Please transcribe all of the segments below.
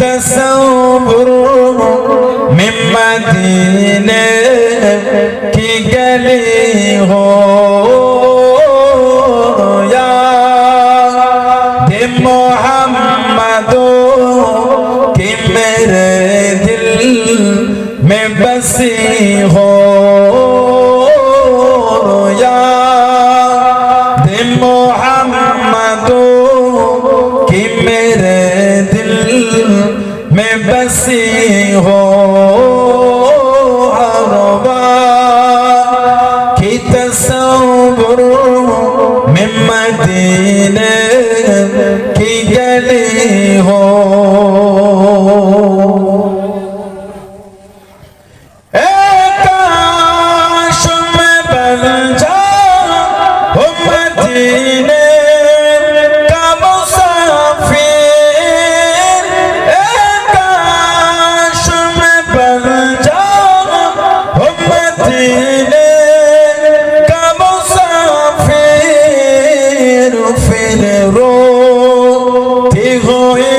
तस्वुर में मदीने की गली हो याद मोहम्मदो कि मेरे दिल में बसी हो याद मोहम्मदो कि मेरे दिल में बसी हो हर बार की तस्वुर में मदीने की गली हो काश मैं बन जाऊं मदीने का मुसाफिर काश मैं बन जाऊं मदीने का मुसाफिर फिर रोती हुई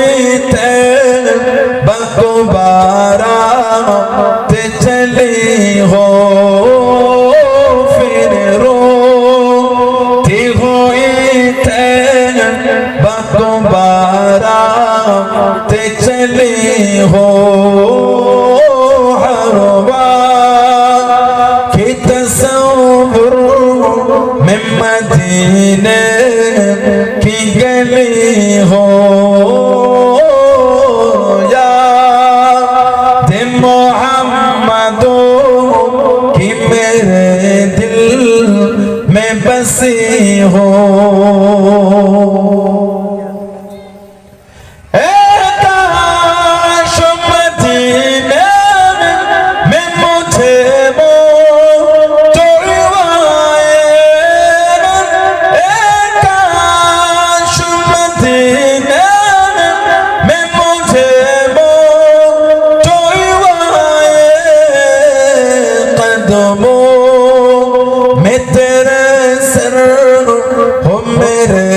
तैबा दोबारा ते चली हो फिर रोती हुई तैबा दोबारा ते चली हो हर बार की तस्वुर में मदीने की गली हो याद मोहम्मदो कि मेरे दिल में बसी हो काश मदीने में मुझे वो तोड़वाए काश मदीने में मुझे वो तोड़वाए कदमों में तेरे सर हो मेरे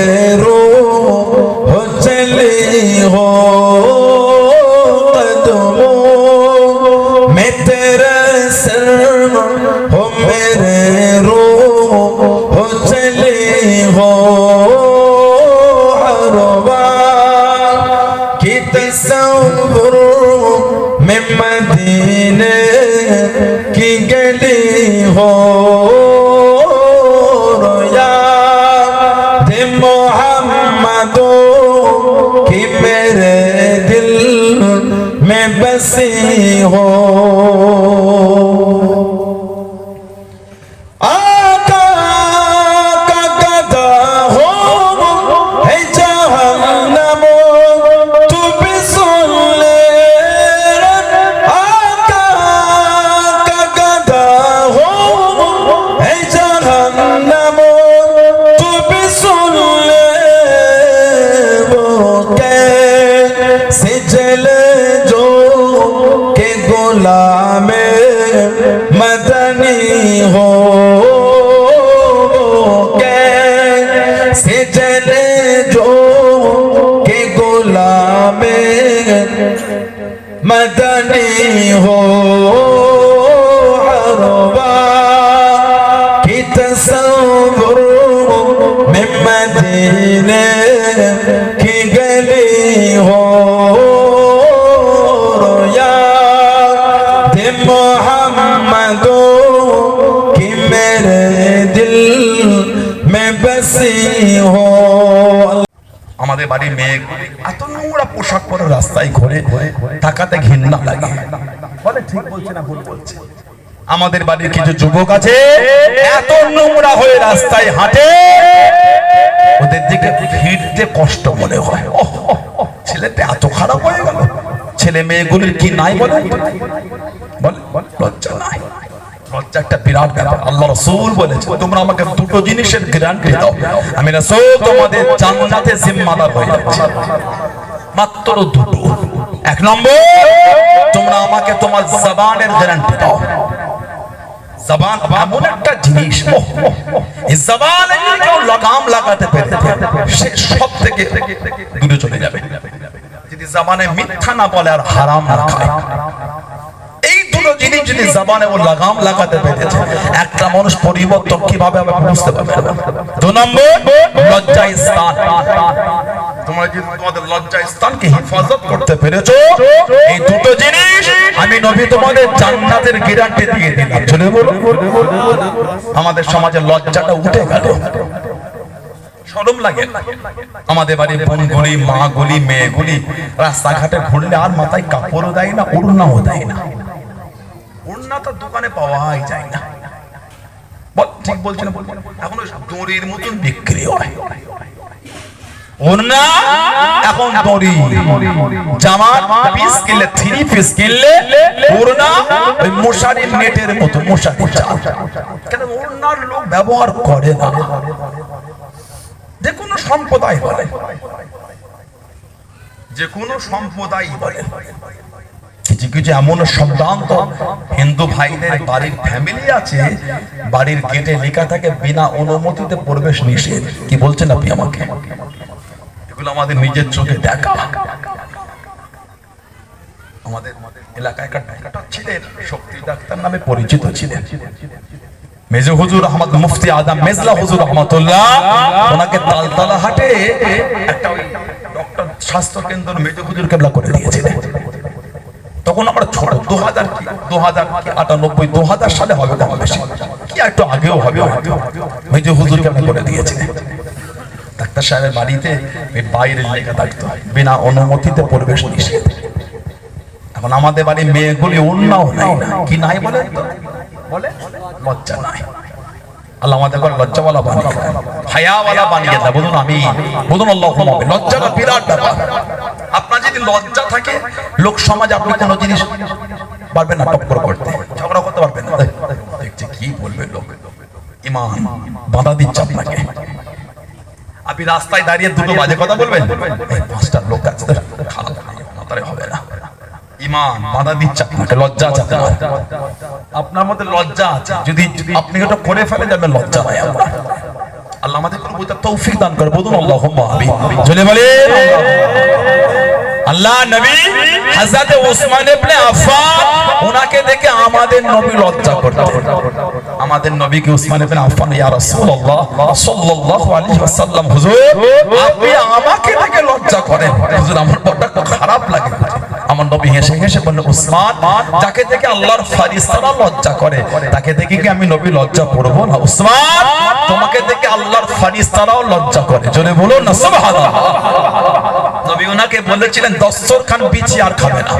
रूह हो चली हो कदमों में तेरे सर हो मेरे रूह हो चली हो हर बार की तस्वुर में मदीने की गली हो याद मोहम्मदो कि मेरे दिल में बसी हो आका का गदा हो है जहन्नम तू भी सुन ले आका का गदा हो है जहन्नम तू भी सुन ले वो कैसे जले जो के गुलाम मदनी हो कैसे जले जो के गुलाम मदनी हो हर बार की तस्वुर में मदीने की गली हो याद मोहम्मदो कि मेरे दिल में बसी हो আমাদের বাড়ির মেয়ে এত নোংরা পোশাক পরে রাস্তায় ঘোরে তাকাতে ঘৃণা লাগে বলে ঠিক বলছে না ভুল বলছে আমাদের বাড়ির কিছু যুবক আছে এত নোংরা হয়ে রাস্তায় হাঁটে ওদের দিকে ফিরতে কষ্ট মনে হয় ছেলেটা এত খারাপ হয়ে গেল ছেলে মেয়েগুলির কি নাই বলে লজ্জা নাই লজ্জা একটা বিরাট ব্যাপার আল্লাহ রাসূল বলেছেন তোমরা আমাকে দুটো জিনিসের গ্যারান্টি দাও আমি রাসূল তোমাদের জান্নাতে জিম্মাদার হয়ে যাচ্ছি মাত্র দুটো এক নম্বর তোমরা আমাকে তোমার জবানের গ্যারান্টি দাও জবান এমন একটা জিনিস এই জবানে কেউ লাগাম লাগাতে পারে সে সব থেকে দূরে চলে যাবে যদি জবানে মিথ্যা না বলে আর হারাম না খায়। এই দুটো জিনিস যদি জবানে ও লাগাম লাগাতে পেরেছে, একটা মানুষ পরিবর্তন কিভাবে হবে বুঝতে পারবে। 2 নম্বর লজ্জা স্থান। তোমরা যদি তোমাদের লজ্জা স্থানকে হেফাজত করতে পেরেছো, এই দুটো জিনিস আমি নবী তোমাদের জান্নাতের গ্যারান্টি দিয়ে দিলাম। চলে বলো, আমাদের সমাজে লজ্জাটা উঠে গেল, শরম লাগে। আমাদের বাড়ির বোনগুলি, মাগুলি, মেয়েগুলি রাস্তাঘাটে ঘুরলে আর মাথায় কাপড়ও দেয় না, ওড়নাও দেয় না। ওড়না তো দোকানে পাওয়াই যায় না। ঠিক বলছেন, এখন দড়ির মতন বিক্রি হয় ওড়না। এখন দড়ি, জামা পিস কিনলে, 3 পিস কিনলে ওড়না ওই মশারির নেটের মতো, মশারি চাল। কেন ওড়নার লোক ব্যবহার করে না। যে কোনো সম্প্রদায় বলে, যে কোনো সম্প্রদায় বলে, কিছু কিছু এমন সম্ভ্রান্ত হিন্দু ভাইদের বাড়ির ফ্যামিলি আছে, বাড়ির গেটে লেখা থাকে বিনা অনুমতিতে প্রবেশ নিষেধ। কি বলছেন আপনি আমাকে? এগুলো আমাদের নিজের চোখে দেখা। আমাদের এলাকায় একটা ডাক্তার ছিলেন, শক্তি ডাক্তার নামে পরিচিত ছিলেন, মেজো হুজুর আহমদ মুফতি আজম মেজলা হুজুর রহমাতুল্লাহ। ওনাকে তালতলা হাটে একটা ডক্টর স্বাস্থ্য কেন্দ্র মেজো হুজুর কেবলা করে দিয়েছিলেন। তখন আমরা ছোট, 2098 2000 সালে হবে, কম বেশি কি একটু আগেও হবে, মেজো হুজুর কেবলা করে দিয়েছিলেন। ডাক্তার সাহেবের বাড়িতে বাইরে লেখা থাকতো বিনা অনুমতিতে প্রবেশ নিষেধ। এখন আমাদের বাড়ির মেয়েগুলি ওড়নাও নাই না, কি নাই বলে বলে লজ্জা নাই। আল্লাহ আমাদের লজ্জাওয়ালা বানিয়ে দেয়, হায়াওয়ালা বানিয়ে দেয়। বলুন আমি, বলুন আল্লাহুম্মা। লজ্জাটা বিরাট ব্যাপার। আপনার যদি লজ্জা থাকে, লোক সমাজে আপনি কোনো জিনিস পারবেন না টক্কর করতে, ঝগড়া করতে পারবেন না। দেখছি কি বলবে লোক, ইমান বাধা দিচ্ছে আপনাকে। আপনি রাস্তায় দাঁড়িয়ে দুটো বাজে কথা বলবেন, 5টা লোক আছে, খারাপ মাথায় হবে না। ইমান বাধা দিচ্ছে আপনাকে, লজ্জা আছে আপনার মধ্যে, লজ্জা আছে। যদি আপনি এটা করে ফেলে যাবেন, লজ্জা নাই আপনার। আল্লাহ আমাদের বুঝতে তৌফিক দান করে। বলুন আল্লাহুম্মা আমিন। চলে বলে আল্লাহ নবী হযরত ওসমান ইবনে আফফান, ওনাকে দেখে আমাদের নবী লজ্জা করতেন। আমাদের নবীকে ওসমান ইবনে আফফান, ইয়া রাসূলুল্লাহ সাল্লাল্লাহু আলাইহি ওয়াসাল্লাম, হুজুর আপনি আমাকে দেখে লজ্জা করেন, হুজুর আমার বড়টা খারাপ লাগে। আমার নবী হেসে হেসে বললেন, ওসমান, যাকে দেখে আল্লাহর ফেরেশতারা লজ্জা করে, তাকে দেখে কি আমি নবী লজ্জা করব না? ওসমান, তোমাকে দেখে আল্লাহর ফেরেশতারাও লজ্জা করে। জোরে বলুন না সুবহানাল্লাহ। নবী ওনাকে বলেছিলেন, দস্তরখান বিছিয়ে আর খাবে না,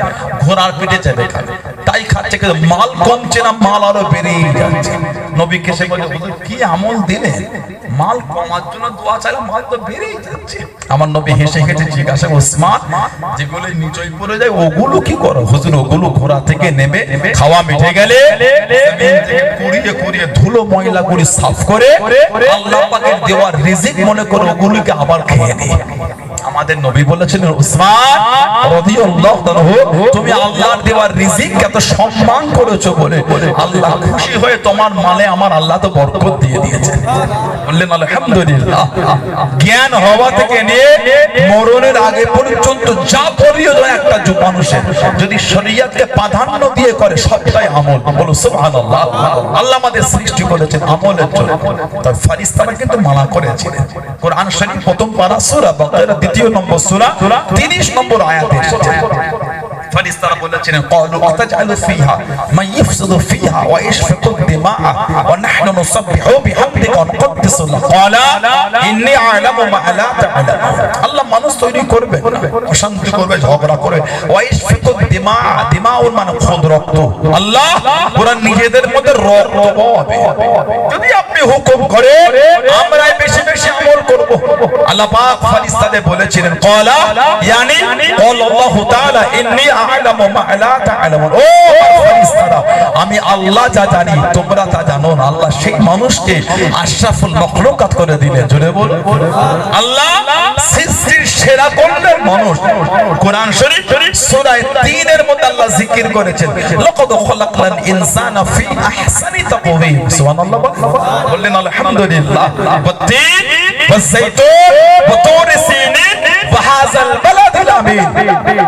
ঘোড়ার পিঠে চেপে খাবে। তাই খাচ্ছে, কিন্তু মাল কমছে না, মাল আরো বেড়েই যাচ্ছে। নবীকে সে বলে, হুজুর কি আমল দিলেন, মাল কমার জন্য দোয়া চাইলাম, মাল তো বেড়েই যাচ্ছে। আমার নবী হেসে হেসে জিজ্ঞাসা, ওসমান, যেগুলো নিচই পড়ে যায় ওগুলো কি করো? হুজুর ওগুলো ঘোড়া থেকে নেমে খাওয়া মিটে গেলে কুড়িয়ে কুড়িয়ে ধুলো ময়লা গুলি সাফ করে আল্লাহ পাকের দেওয়ার রিজিক মনে করে ওগুলোকে আবার খেয়ে নিই। আমাদের নবী বলেছিলেন, উসমান রাদিয়াল্লাহু আনহু, তুমি আল্লাহর দেওয়ার রিজিককে এত সম্মান করেছো বলে আল্লাহ খুশি হয়ে তোমার মালে আমার আল্লাহ তো বরকত দিয়ে দিয়েছেন। বললেন আলহামদুলিল্লাহ। জ্ঞান হওয়া থেকে নিয়ে মরণের আগে পর্যন্ত যা প্রয়োজন একটা মানুষের, যদি শরীয়তকে প্রাধান্য দিয়ে করে, সবটাই আমল। বলো সুবহানাল্লাহ। আল্লাহ আমাদের সৃষ্টি করেছেন আমলের জন্য, তার ফেরেশতারা কিন্তু মানা করেছিলেন। কোরআন শরীফ প্রথম পারা সূরা বাকারা 2 নম্বর সূরা 30 নম্বর আয়াতে এসেছে। ফেরেশতারা বলেছিলেন, ক্বালু আতাজআলু ফিহা মান ইফসিদু ফিহা ওয়া ইশফিকু দিমা ওয়া নাহনু নুসাব্বিহু বিহামদিকা ওয়া নুকদ্দিসু লাক, ক্বালা ইন্নী আ'লামু মা লা তা'লামুন। আল্লাহ মানুষ তৈরি করবে, অশান্তি করবে, ঝগড়া করবে। ওয়া ইশফিকু দিমা, দিমাউল মানে খুদ, রক্ত। আল্লাহ পুরো নিজেদের মধ্যে রক্ত হবে। যদি আপনি হুকুম করে আমরা বেশি বেশি আমল করব। আল্লাহ পাক ফেরেশতাদের বলেছিলেন, ক্বালা ইয়ানি ক্বাল আল্লাহু তাআলা ইন্নী আ'লামু মা লা তা'লামুন। ও ফেরেশতারা, আমি আল্লাহ যা জানি তোমরা তা জানো না। আল্লাহ সেই মানুষকে আশরাফুল মাখলুকাত করে দিলেন। জোরে বলুন আল্লাহ সৃষ্টির সেরা করলেন মানুষ। কোরআন শরীফ সূরা 3 এর মধ্যে আল্লাহ জিকির করেছেন, লাকাদ খালাকনাল ইনসানা ফি আহসানি তাকওয়িম। সুবহানাল্লাহ। বললেন আলহামদুলিল্লাহ। ওয়াত-তিন ওয়াজ-যাইতুন ওয়া তুর সিনিন ওয়া হাযাল বালাদিল আমিন।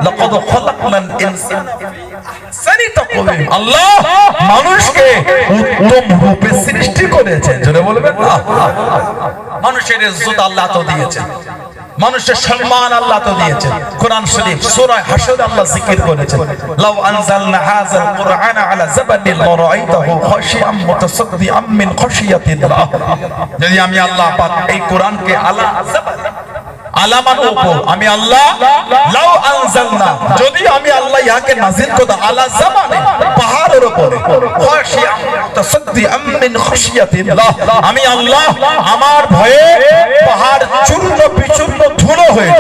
লাকাদ খালাকনাল ইনসানা ফি আহসানি তাকওয়িম। আল্লাহ মানুষকে উত্তম রূপে সৃষ্টি করেছেন। জোরে বলবেন না? মানুষের ইজ্জত আল্লাহ তো দিয়েছেন, মানুষের সম্মান আল্লাহ তো দিয়েছেন। কোরআন শরীফ সূরা হাশর আল্লাহ জিকির করেছেন, লাউ আনজালনা হাযাল কুরআনা আলা জাবালিন লারাআইতাহু খাশিয়াম মুতাসাদ্দিআম মিন খাশিয়াতিল্লাহ। যদি আমি আল্লাহ পাক এই কোরআনকে আলা জাবাল আলামান উপর আমি আল্লাহ লাউ আনজালনা যদি আমি আল্লাহ ইয়াকে নাযিল করতাম আলা জাবালিন পাহাড়ের উপরে খাশিয়াম মুতাসাদ্দিআম মিন খাশিয়াতিল্লাহ আমি আল্লাহ আমার ভয়ে পাহাড় চূর্ণ বিচূর্ণ ধুলো হয়ে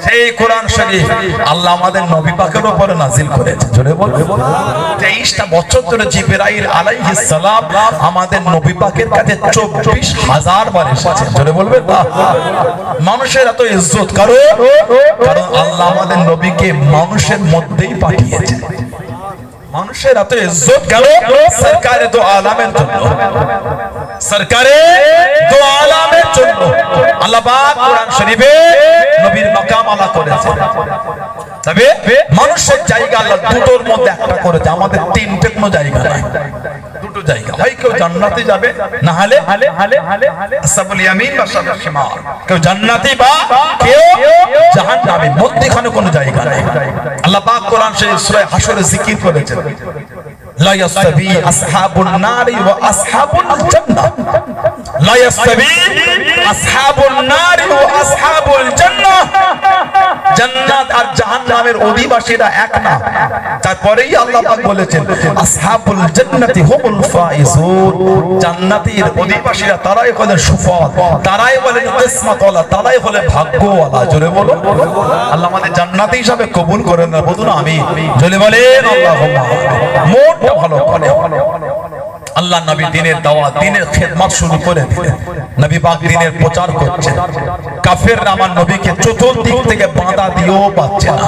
সেই কোরআন শরীফ আল্লাহ আমাদের নবী পাকের উপরে নাযিল করেছে। জোরে বলবেন 23টা বছর ধরে জিবরাইল আলাইহিস সালাম আমাদের নবী পাকের কাছে 24000 বার এসেছে। জোরে বলবেন না? মানুষের এত ইজ্জত কারণ আল্লাহ আমাদের নবীকে মানুষের মধ্যেই পাঠিয়েছে। মানুষের এত ইজ্জত গেল সরকারে দো আলামের জন্য, সরকারে দো আলামের জন্য আল্লাহ পাক কোরআন শরীফে নবীর মাকাম আলা করেছে। তবে মানুষের জায়গা আল্লাহ দুটোর মধ্যে একটা করেছে, আমাদের তিনটে কোনো জায়গা নাই, দুটো জায়গা। হয় কেউ জান্নাতে যাবে, না হলে আসহাবুল ইয়ামিন বা আসহাবুল শিমাল, কেউ জান্নাতি বা কেউ জাহান্নামী, মধ্যখানে কোনো জায়গা নাই। আল্লাহ পাক কোরআন শরীফ সূরা হাশরে জিকির করেছেন, লা ইয়াসতাবি আসহাবুন নারি ওয়া আসহাবুল জান্নাহ, লা ইয়াসতাবি আসহাবুন নারি ওয়া আসহাবুল জান্নাহ। জান্নাত আর জাহান্নামের অধিবাসীরা এক না। তারপরেই আল্লাহ পাক বলেছেন আসহাবুল জান্নাতি হুমুল ফাইজুন, জান্নাতের অধিবাসীরা তারাই হলেন সুফল, তারাই হলেন কিসমতওয়ালা, তারাই হলেন ভাগ্যওয়ালা। জোরে বলো আল্লাহ আমাদের জান্নাতি হিসাবে কবুল করেন না, বলুন আমিন। জোরে বলেন আল্লাহুম্মা মোটটা ভালো করে। আল্লাহ নবী দ্বীনের দাওয়াত দ্বীনের খিদমত শুরু করে দিলেন, নবী পাক দ্বীনের প্রচার করছেন। কাফেররা আমার নবীকে চতুর্দিক থেকে বাধা দিয়েও পাচ্ছে না।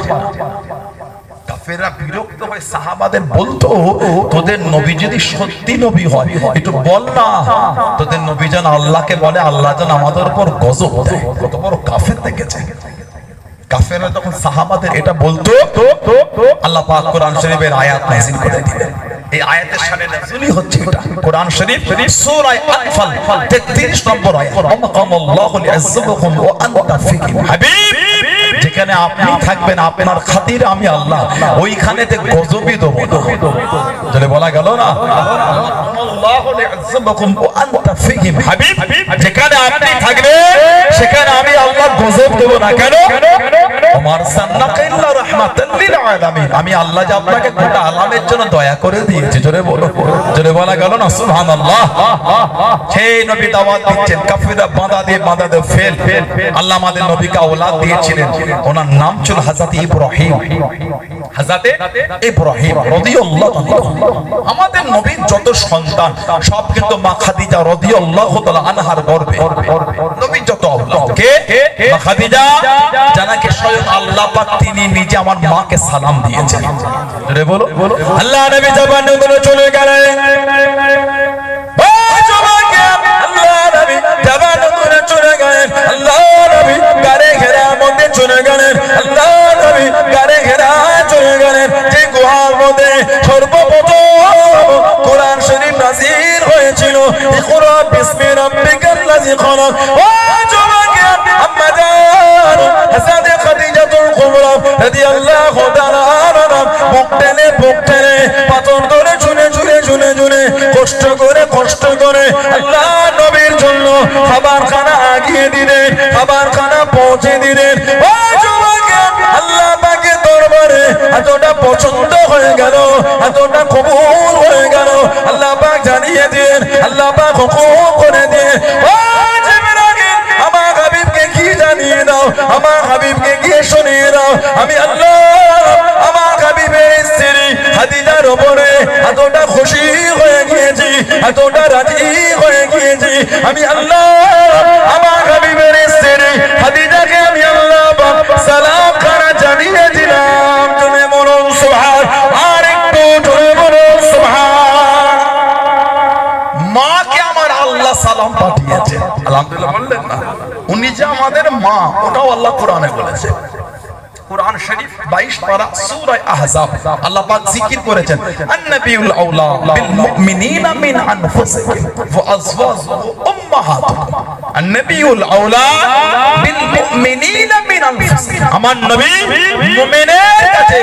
কাফেররা বিরক্ত হয়ে সাহাবাদের বলতো, তোদের নবী যদি সত্যি নবী হয় একটু বল না, তোদের নবী যেন আল্লাহকে বলে আল্লাহ যেন আমাদের উপর গজব দেয়। কত বড় কাফের দেখেছে। কাফেররা তখন সাহাবাদের এটা বলতো, আল্লাহ পাক কোরআন শরীফের আয়াত নাযিল করে দিলেন। এই আয়াতের সাথে নাযিলই হচ্ছে এটা কোরআন শরীফ সূরা আনফাল 33 নম্বর আয়াত, আল্লাহু লিয়াযযুবকুম ওয়া আনতা ফীহিম। হাবিব যেখানে আপনি থাকবেন আপনার খাতিরে আমি আল্লাহ ওইখানেতে গজবই দেব। যদি বলা গেল না আল্লাহু লিয়াযযুবকুম ওয়া আনতা ফীহিম, হাবিব যেখানে আপনি থাকবেন সেখানে আমি আল্লাহ গজব দেব না। কেন? ওমার সান্নাকা ইল্লা রাহমাতাল লিল আলামিন, আমি আল্লাহ যে আপনাকে গোটা আলামের জন্য দয়া করে দিয়েছি। জোরে বলো, জোরে বলা গেল না সুবহানাল্লাহ। সেই নবী দাওয়াত দিচ্ছেন, কাফিররা বাধা দিয়ে ফেল। আল্লাহ আমাদের নবীকে আওলাদ দিয়েছিলেন, ওনার নাম ছিল হযরত ইব্রাহিম। হযরত ইব্রাহিম রাদিয়াল্লাহু আনহু। আমাদের নবীর যত সন্তান সব কিন্তু মা খাদিজা রাদিয়াল্লাহু তাআলা আনহার গর্ভে। নবীর যত আওলাদ কে? মা খাদিজা, যাকে স্বয়ং আল্লাহ পাক তিনি নিজে আমার মাকে সালাম দিয়েছেন। জোরে বলো আল্লাহ নবী জবান গুলো চলে গেলেন, ও জবানকে আল্লাহ নবী জবান গুলো চলে গেলেন, আল্লাহ নবী গারে ঘেরা মধ্যে চলে গেলেন, আল্লাহ নবী গারে ঘেরা চলে গেলেন। যে গুহার মধ্যে সর্বপ্রথম কোরআন শরীফ নাযিল হয়েছিল, ইকরা বিসমি রাব্বিকাল্লাযী খালাক। ও জবানকে আম্মা জান হযরত খাদিজাতুল কুবরা রাদিয়াল্লাহু তাআলা আনহা বুক টেনে পাথর ধরে চুনে কষ্ট করে আল্লাহ নবীর জন্য খাবারখানা আগিয়ে দিলেন, খাবারখানা পৌঁছে দিলেন। ও যুবক, আল্লাহ পাকের দরবারে এতটা পছন্দ হয়ে গেল, এতটা কবুল হয়ে গেল, আল্লাহ পাক জানিয়ে দিলেন, আল্লাহ পাক হুকুম করে দিলেন, ও জিবরাইল আমার হাবিবকে কি জানিয়ে দাও, আমার হাবিবকে গিয়ে শুনিয়ে দাও, আমি আল্লাহ আমার হাবিবের স্ত্রী খাদিজার উপরে এতটা খুশি হয়ে গিয়েছি, এতটা রাজি হয়ে গিয়েছি, আমি আল্লাহ আমার হাবিবের স্ত্রী খাদিজাকে আমি আল্লাহ সালাম খানা জানিয়ে দিলাম। তুমি বলুন সুবহান, আর একটু জোরে বলুন সুবহান। মাকে আমার আল্লাহ সালাম পাঠিয়েছে, আলহামদুলিল্লাহ বললেন না? উনি যে আমাদের মা, ওটাও আল্লাহ কোরআনে বলেছে। কুরআন শরীফ 22 পারা সূরা আহজাব আল্লাহ পাক জিকির করেছেন আন-নাবিয়ুল আউলা বিল মুমিনিনা মিন আনফুসিহিম ওয়া আজওয়াজুহু উম্মাহাতুহুম আন-নাবিয়ুল আউলা বিল মুমিনিনা মিন আনফুসিহিম আমার নবী মুমিনের কাছে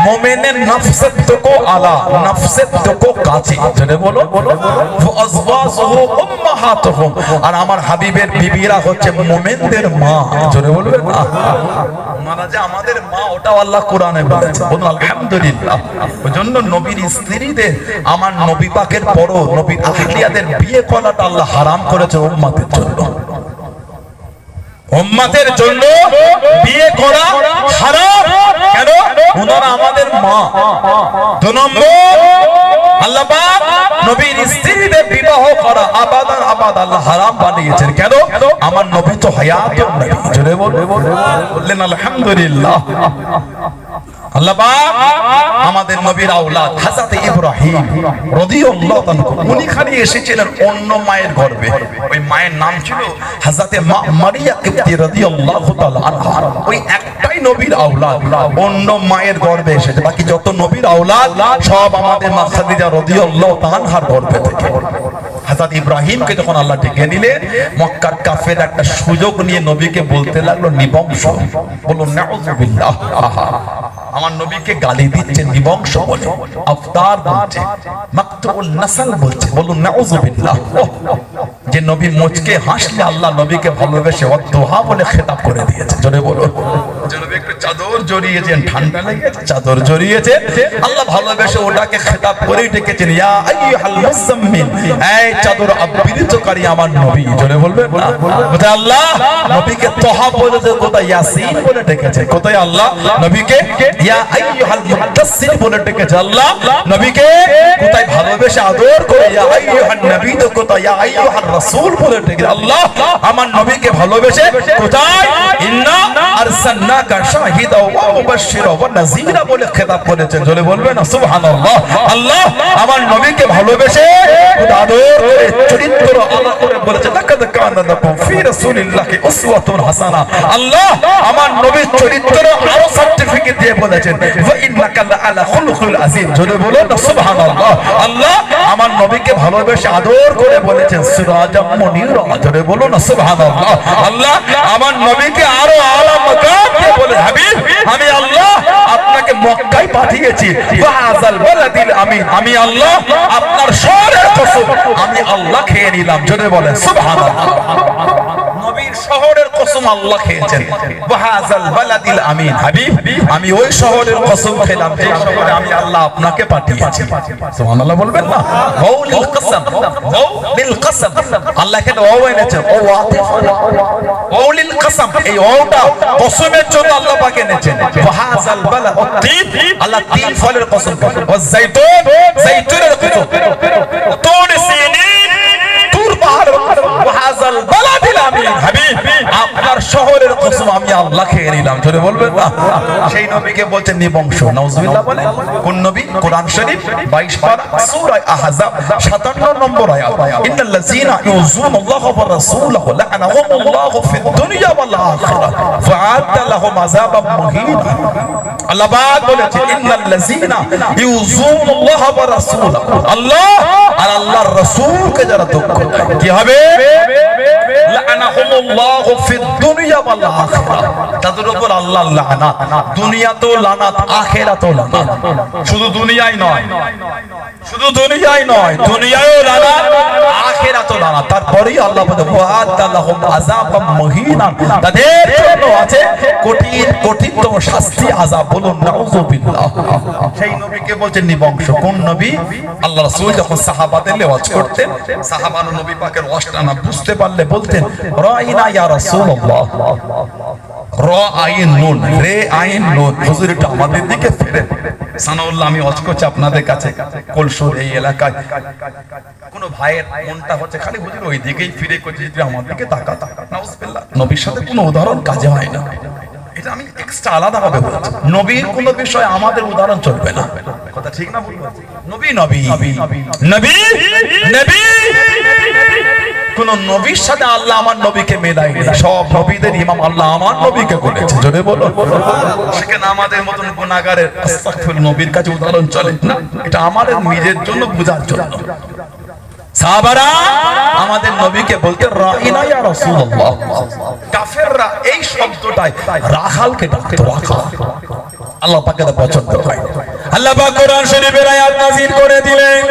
মুমিনের নফসের থেকে আলা নফসের থেকে কাছে জেনে বলো ওয়া আজওয়াজুহু উম্মাহাতুহুম আর আমার হাবিবের বিবিরা হচ্ছে মুমিনদের মা জোরে বলবেন মারা যে আমাদের মা ওটা আল্লাহ কোরআনে বলেছে বলুন আলহামদুলিল্লাহ ওইজন্য নবীর স্ত্রীদের আমার নবী পাকের পর নবীর আহলিয়াদের বিয়ে করাটা আল্লাহ হারাম করেছে উম্মতের জন্য উম্মতের জন্য বিয়ে করা হারাম কেন ওনারা আমাদের মা দুই নম্বর আল্লাহ পাক নবীর স্ত্রীদের বিবাহ করা আবাদান আবাদ আল্লাহ হারাম বানিয়েছেন কেন আমার নবী তো হায়াতুন নবী জোরে বললেন আলহামদুলিল্লাহ আল্লাহ পাক আমাদের নবীর আওলাদ হযরত ইব্রাহিম রাদিয়াল্লাহু তাআলা উনি খালি এসেছিলেন অন্য মায়ের গর্ভে ওই মায়ের নাম ছিল হযরত মারিয়া কিবতি রাদিয়াল্লাহু তাআলা আনহা ওই একটাই নবীর আওলাদ অন্য মায়ের গর্ভে এসেছে বাকি যত নবীর আওলাদ সব আমাদের মা খাদিজা রাদিয়াল্লাহু তাআলা আনহার গর্ভে থেকে হযরত ইব্রাহিমকে যখন আল্লাহ ডেকে নিলেন মক্কার কাফের একটা সুযোগ নিয়ে নবীকে বলতে লাগলো নিবংশ বলুন নাউযুবিল্লাহ আমার নবীকে গালি দিচ্ছে নিবংশ বলে আফতার বলছে মাকতুল নাসল বলছে বলুন নাউযুবিল্লাহ যে নবী মুচকে হাসলে আল্লাহ নবীকে ভালোবেসে ওয়াদুহা বলে খেতাব করে দিয়েছে জোরে বলুন যে নবী একটু চাদর জড়িয়েছেন ঠান্ডা লেগেছে চাদর জড়িয়েছে আল্লাহ ভালোবেসে ওটাকে খেতাব করে ডেকেছেন ইয়া আইয়ুহাল মুযাম্মিল এই চাদর আবৃতকারী আমার নবী জোরে বলবেন না কোথায় আল্লাহ নবীকে তোহা বলে কোথায় ইয়াসিন বলে ডেকেছে কোথায় আল্লাহ নবীকে ইয়া আইয়ুহাল মুদাসসির বলে ডেকেছে আল্লাহ নবীকে কোথায় ভালোবেসে আদর করে ইয়া আইয়ুহান নবী তো কোথায় ইয়া আইয়ুহার রাসূল বলে ডেকেছে আল্লাহ আমার নবীকে ভালোবেসে কোথায় ইন্না আরসালনাকা শাহিদা ওয়া মুবাশশিরা ওয়া নাযীরা বলে খেতাব করেছেন জোরে বলবেন না সুবহানাল্লাহ আল্লাহ আমার নবীকে ভালোবেসে আদর করে চরিত্র আলা করে বলেছে লাকাদ কানা লাকুম ফি রাসূলিল্লাহি উসওয়াতুন হাসানাহ আল্লাহ আমার নবীর চরিত্র আরো সার্টিফিকেট দিয়ে বলেছেন ওয়া ইন্নাকা লাআলা খুলুকুল আযীম জোরে বলুন সুবহানাল্লাহ আল্লাহ আমার নবীকে ভালোবেসে আদর করে বলেছেন সিরাজাম মুনীরা জোরে বলুন সুবহানাল্লাহ আল্লাহ আমার নবীকে আরো আলা মাকাম দিয়ে বলে হাবিব আমি আল্লাহ আপনাকে মক্কায় পাঠিয়েছি ওয়াহাযাল বালাদিল আমিন আমি আল্লাহ আপনার শহরের কসম আমি আল্লাহ খেয়ে নিলাম জোরে বলেন সুবহানাল্লাহ নবীর শহরের কসম আল্লাহ খেয়েছেন ওয়াহাযাল বালাদিল আমিন হাবিব আমি ওই শহরের কসম খেলাম যে শহরে আমি আল্লাহ আপনাকে পাঠিয়েছি সুবহানাল্লাহ বলবেন না ওয়াউলিল কসম ওয়াউলিল কসম আল্লাহ কেন ওয়াও এনেছেন ও আতিফ ওয়াউলিল কসম এই ওয়াওটা কসমের জন্য আল্লাহ পাক এনেছেন ওয়াহাযাল বালাদ তিন আল্লাহ তিন ফলের কসম ওয়াজ যাইতুন যাইতুনের কসম তুর সিনিন তুর পাহাড় ওয়াহাযাল বালাদিল আমিন হাবিব আপনার শহরের কসম আমি আল্লাহ খেয়ে নিলাম জোরে বলবেন না সেই নবীকে বলছেন নিবংশ নাউযুবিল্লাহ বলে কোন নবী কোরআন শরীফ 22 পারা সূরা আহজাব 57 নম্বর আয়াত ইন্নাল্লাযীনা ইউযুনাল্লাহ ওয়া রাসূলাহু লা'নাহুমুল্লাহু ফিদ দুনিয়া ওয়াল আখিরাহ ফাআদ্দা লাহুম আযাবাম মুহিনা আল্লাহ পাক বলেছেন ইন্নাল্লাযীনা ইউযুনাল্লাহ ওয়া রাসূলাহু আল্লাহ আর আল্লাহর রাসূলকে যারা দুঃখ দেয় কি হবে লা'নাহুমুল্লাহু ফিদ দুনিয়া ওয়াল আখিরাহ তাদের উপর আল্লাহ লানাত দুনিয়াতেও লানাত আখিরাতেও লানাত শুধু দুনিয়ায় নয় শুধু দুনিয়ায় নয় দুনিয়ায়ও লানাত আখিরাতেও লানাত তারপরেই আল্লাহ বলে ওয়া'আদা লাহুম আযাবাম মুহিনা তাদের জন্য আছে কঠিন কঠিনতম শাস্তি আযাব বলুন নাউযুবিল্লাহ সেই নবীকে বলছেন নিবংশ কোন নবী আল্লাহ রাসূল যখন সাহাবাদের ওয়াজ করতেন সাহাবারা নবী পাকের ওয়াজটা না বুঝতে পারলে বলতেন রাইনা ইয়া রাসূলুল্লাহ র আইন নুন রে আইন নুন হুজুর এটা আমাদের দিকে ফিরে সানাউল্লাহ আমি ওয়াজ করছি আপনাদের কাছে কলসুর এই এলাকায় কোন ভাইয়ের মনটা হচ্ছে খালি হুজুর ওই দিকেই ফিরে করছে যে আমার দিকে তাকা নাউযুবিল্লাহ নবীর সাথে কোনো উদাহরণ কাজে হয় না এটা আমি এক্সট্রা আলাদা ভাবে বলছি নবীর কোন বিষয় আমাদের উদাহরণ চলবে না কথা ঠিক না বলবো নবী নবী নবী নবী কোন নবীর সাথে আল্লাহ আমার নবীকে মেলায়নি। সব নবীদের ইমাম আল্লাহ আমার নবীকে বলেছে, জোরে বলো। সেখানে আমাদের মতন গুনাহগারের আস্তাগফিরুল্লাহ নবীর কাছে উদাহরণ চলে না, এটা আমাদের নিজের জন্য বোঝার জন্য। সাহাবারা আমাদের নবীকে বলতে রাইনা ইয়া রাসূলুল্লাহ। কাফেররা এই শব্দটাই রাখালকে ডাকতো, রাখাল। আল্লাহ পাক এটা পছন্দ হয়। আল্লাহ পাক কোরআন শরীফের আয়াত নাযিল করে দিলেন,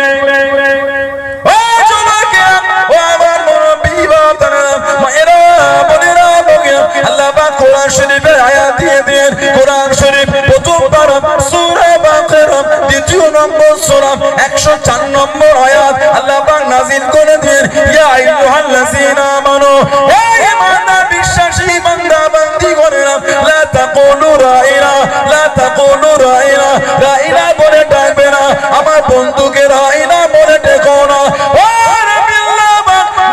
ও যুবকেরা, ও আমার মুরব্বি বাবারা, মায়েরা, বোনেরা, বগিরা, আল্লাহ পাক কোরআন শরীফের আয়াত দিয়ে দেন। কোরআন শরীফ প্রথম পারা সূরা বাকারা দ্বিতীয় নম্বর সূরা 104 নম্বর আয়াত আল্লাহ পাক নাযিল করে দেন। ইয়া আইয়ুহাল্লাযীনা আমানু, হে ঈমানদার বিশ্বাসী বান্দা বান্দীগণেরা, লা তাকুলু রাইনা, লা তাকুলু রাইনা, রাইনা বলে ডাকবে না, আমার বন্ধুকে রাইনা বলে ডেকো না। ও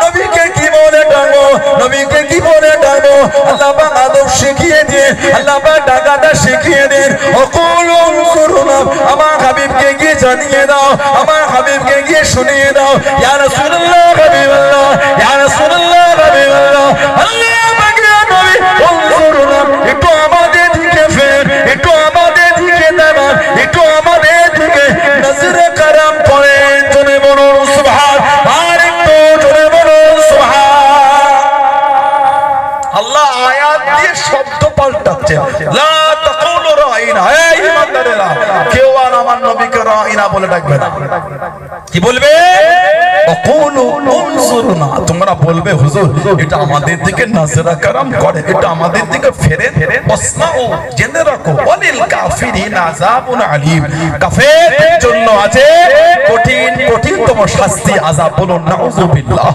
নবীকে কি বলে ডাকবো, নবীকে কি বলে ডাকবো? আল্লাহ পাক আদব শিখিয়ে দিয়ে, আল্লাহ পাক ডাকাটা শিখিয়ে দেন। ওকুলু করুনা, আমার হাবিবকে গিয়ে জানিয়ে দাও, আমার হাবিবকে গিয়ে শুনিয়ে দাও, ইয়া রাসূলুল্লাহ হাবিবাল্লাহ, ইয়া রাসূলুল্লাহ হাবিবাল্লাহ, আল্লাহ পাকের নবী করুনা, একটু আমাদের দিকে ফের, একটু আমাদের দিকে দেখান, একটু আমাদের দিকে নজরে করম করেন। জোরে বলুন সুবহান, আর একটু জোরে বলুন সুবহান। আল্লাহ আয়াত দিয়ে শব্দ পাল্টাচ্ছে, লা তাকুলু রাইনা, হে ঈমানদারেরা, কেউ আর আমার নবীকে রাইনা বলে ডাকবে না। কি বলবে? ওকুলু উনজুরনা, তোমরা বলবে হুজুর এটা আমাদের দিকে নজরা করম করে, এটা আমাদের দিকে ফেরে। ওয়াসমাউ, জেনে রাখো, ওয়ালিল কাফিরিনা আযাবুন আলীম, কাফেরদের জন্য আছে কঠিন কঠিনতম শাস্তি, আযাব। বলুন নাউযুবিল্লাহ।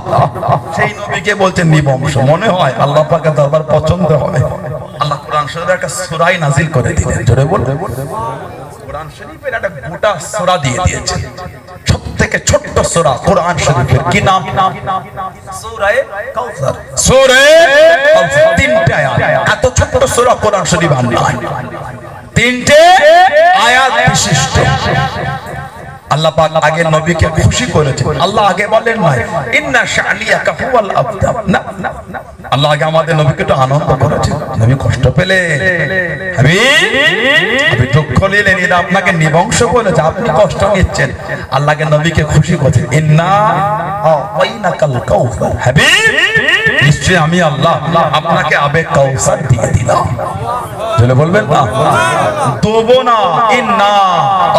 সেই নবীকে বলছেন নিবংশ। মনে হয় আল্লাহ পাকের দরবার পছন্দ হয়। আল্লাহ কোরআন শরীফের একটা সূরাই নাযিল করে দিলেন, জোরে বলুন। কোরআন শরীফের একটা গোটা সূরা দিয়ে দিয়েছে, সবথেকে ছোট্ট সূরা কোরআন শরীফের। কি নাম? সূরা কাউসার। সূরা কাউসার, 3টা আয়াত। এত ছোট্ট সূরা কোরআন শরীফ আর নাই, 3টে আয়াত বিশিষ্ট। আল্লাহ পাক আগে নবীকে খুশি করেছেন। আল্লাহ আগে বলেন না ইন্না শানিয়াকা হুয়াল আবতার, না, আল্লাহ আগে আমাদের নবীকে তো আনন্দ করেছেন। নবী কষ্ট পেলে, আপনি দুঃখ নিলেন, এটা আপনাকে নিবংশ বলেছে, আপনি কষ্ট নিচ্ছেন। আল্লাহকে নবীকে খুশি করেছেন। ইন্না আ'তাইনাকাল কাউসার, হাবিব নিশ্চয় আমি আল্লাহ আপনাকে আবে কাউসার দিয়ে দিলাম। চলে বলবেন না দেবো না, ইন্না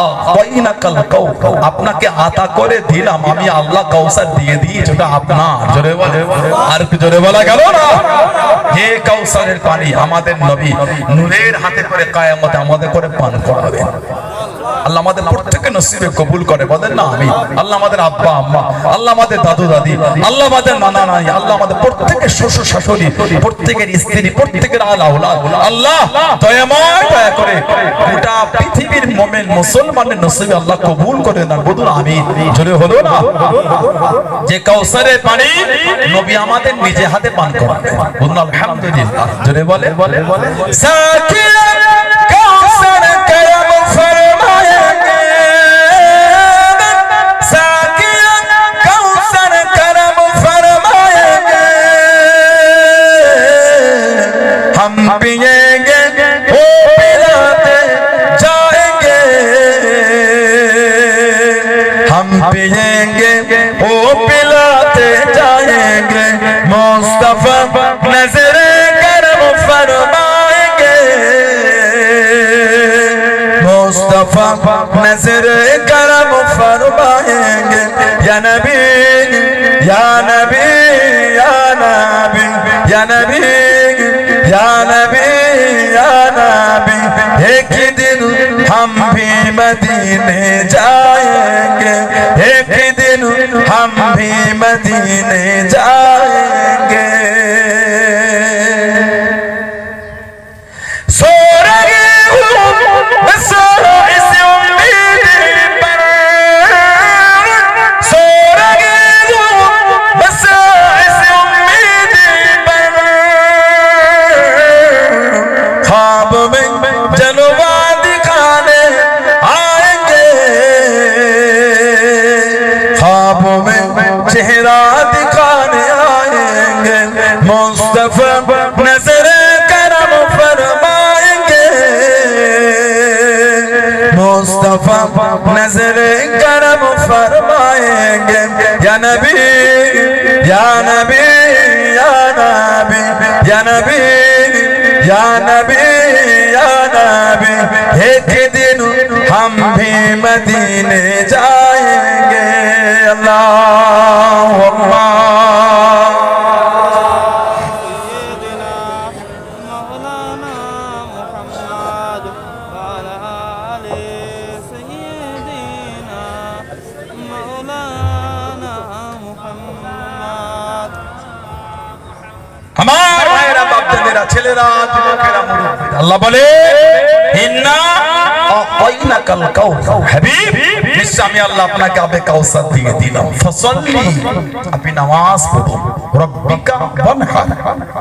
আ'তাইনাকাল কাউসার, আপনাকে আতা করে দিলাম আমি আল্লাহ, কাউসার দিয়ে দিয়েছি, ওটা আপনার। জোরে বলে, আর কি জোরে বলা গেল না? হে কাউসারের পানি আমাদের নবী নূরের হাতে করে কিয়ামতে আমাদের করে পান করাবেন। আল্লাহ আমাদের প্রত্যেককে নসিবে কবুল করে, বলেন না আমি। আল্লাহ আমাদের আব্বা আম্মা, আল্লাহ আমাদের দাদু দাদি, আল্লাহ আমাদের নানা নানি, আল্লাহ আমাদের প্রত্যেকের শ্বশুর শাশুড়ি, প্রত্যেকের স্ত্রী, প্রত্যেকের আওলাদ, আল্লাহ দয়াময় দয়া করে গোটা পৃথিবীর মুমিন মুসলমানের নসিবে আল্লাহ কবুল করে না। বলুন আমিন। জোরে হলো না? যে কাউসারের পানি নবী আমাদের নিজে হাতে পান করাবেন। বলুন আলহামদুলিল্লাহ। জোরে বলে, সাকিয়া কাউসার করম ফরমায়েঙ্গে, সাকিয়া কাউসার করম ফরমায়েঙ্গে, हम पिएंगे वो पिलाते जाएंगे, हम पिएंगे वो पिलाते जाएंगे, मुस्तफा नजर करम फरमाएंगे, मुस्तफा नजर करम फरमाएंगे, या नबी या नबी या नबी या नबी या नबी या नबी, एक दिन हम भी मदीने जाएंगे, एक दिन हम भी मदीने जाएंगे। सो रहे हूँ सो इस उम्मीद पर, सो रहे हूँ बस इस उम्मीद पर, ख्वाब में जलवा दिखाने आएंगे, ख्वाब में चेहरा दिखाने मुस्तफा नजर करम फरमाएंगे या नबी या नबी या नबी या नबी या नबी या नबी एक दिन हम भी मदीने जाएंगे अल्लाहुम्मा আমার ভাইরা বাপদাদেরা ছেলেরা যুবকেরা মুরব্বিরা আল্লাহ বলে ইন্না আতাইনাকাল কাউসার হাবিব নিশ্চয় আমি আল্লাহ আপনাকে আবে কাউসার দিয়ে দিলাম ফসল্লি আপনি নামাজ পড়ুন রব্বিকা ওয়ানহার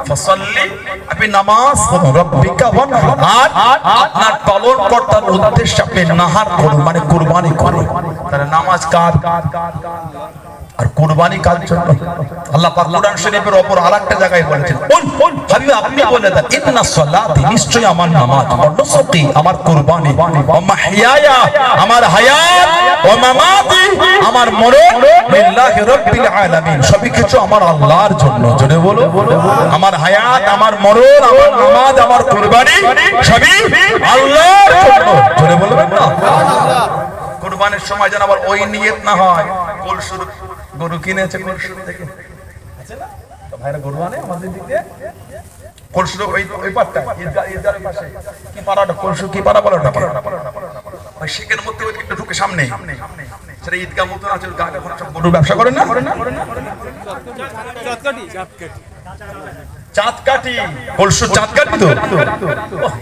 ফসল্লি আপনি নামাজ পড়ুন রব্বিকা ওয়ানহার আর আপনার পালনকর্তার উদ্দেশ্যে আপনি নাহার করুন মানে কুরবানি করুন তাহলে নামাজ কার আর কুরবানি কার জন্য আল্লাহ পাক কোরআন শরীফের উপর আরেকটা জায়গায় বলেছেন কোন হাবিব আপনি বলে দেন ইন্নাস সালাতি নিশ্চয় আমার নামাজ ওয়া নুসুকি আমার কুরবানি ওয়া মাহইয়ায়া আমার হায়াত ওয়া মামাতি আমার মরণ লিল্লাহি রাব্বিল আলামিন সবই কিছু আমার আল্লাহর জন্য জোরে বলো আমার হায়াত আমার মরণ আমার নামাজ আমার কুরবানি সবই আল্লাহর জন্য জোরে বলবেন না কুরবানির সময় যেন আবার ওই নিয়ত না হয় কোল শুরু গরু কিনেছে কোল শুরু থেকে আছে না তো ভাইরা গরু আনে আমাদের দিকে কোল শুরু ওই পাটটা ঈদগার পাশে কি পাড়াটা কোল শুরু কি পাড়া বলে ওটাকে ওই শিকের মধ্যে ওই একটু ঢুকে সামনে সেটা ঈদগাহ মতো আছে গাটা এখন সব গরু ব্যবসা করে না চাঁদকাঠি কলসু চাঁদকাঠি তো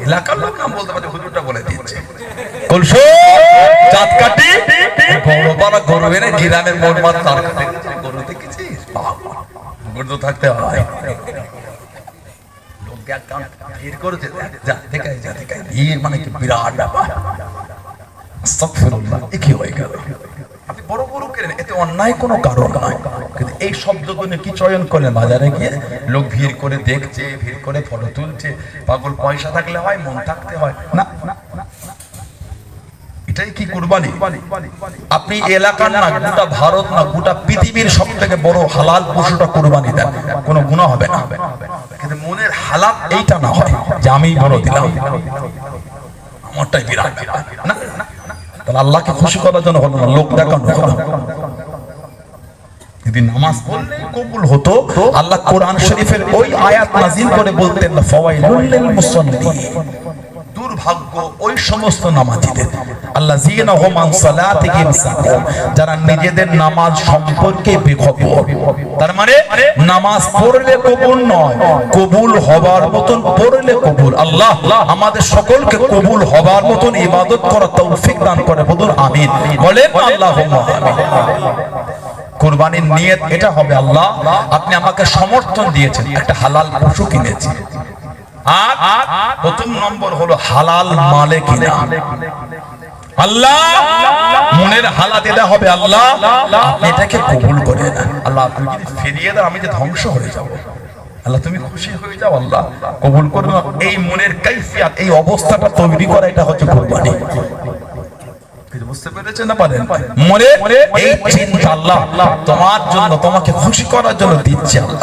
এলাকার লোক নাম বলতে পারে হুজুরটা বলে দিয়েছে কলসু চাঁদকাঠি বড় বড় গরু এনে গ্রামের মোড়মাত তার কাছে গরু দেখেছিস গরু তো থাকতে হয় লোক গান ভিড় করেছে যা দেখাই মানে কি বিরাট ব্যাপার আস্তাগফিরুল্লাহ কি হয়ে গেল আপনি বড় বড় করেন এতে অন্যায় কোনো কারণ নাই কিন্তু এই শব্দগুলো কি চয়ন করলেন বাজারে গিয়ে লোক ভিড় করে দেখছে ভিড় করে ফটো তুলছে পাগল পয়সা থাকলে হয় মন থাকতে হয় না এটাই কি কুরবানি আপনি এলাকার না গোটা ভারত না গোটা পৃথিবীর সবথেকে বড় হালাল পশুটা কুরবানি দেন কোনো গুনাহ হবে না কিন্তু মনের হালাত এইটা না হয় যে আমিই বড় দিলাম আমারটাই বিরাট না তাহলে আল্লাহকে খুশি করার জন্য হলো না লোক দেখানো হলো যদি নামাজ পড়লে কবুল হতো আল্লাহ কোরআন শরীফের ওই আয়াত নাযিল করে বলতেন ফাওয়াইলুল লিল মুসাল্লিন দুর্ভাগ্য ওই সমস্ত নামাজীদের আল্লাযীনা হুম আন সালাতিহিম সাহুন যারা নিজেদের নামাজ সম্পর্কে বেখবর তার মানে নামাজ পড়লে কবুল নয় কবুল হবার মতন পড়লে কবুল আল্লাহ আমাদের সকলকে কবুল হবার মতন ইবাদত করার তৌফিক দান করে বলুন আমিন বলেন আল্লাহুম্মা আমিন কুরবানির নিয়ত এটা হবে আল্লাহ আপনি আমাকে সমর্থন দিয়েছেন একটা হালাল পশু কিনেছি আর প্রথম নম্বর হলো হালাল মালে কিনা আল্লাহ মনের হালাত এটা হবে আল্লাহ আপনি এটাকে কবুল করে নেন আল্লাহ আপনি যদি ফিরিয়ে দেন আমি যে ধ্বংস হয়ে যাব আল্লাহ তুমি খুশি হয়ে যাও আল্লাহ কবুল করে নাও এই মনের কাইফিয়াত এই অবস্থাটা তৈরি করা এটা হচ্ছে কুরবানি বুঝতে পেরেছেন না পারেন মনে এই চিন্তা আল্লাহ তোমার জন্য তোমাকে খুশি করার জন্য দিচ্ছে আল্লাহ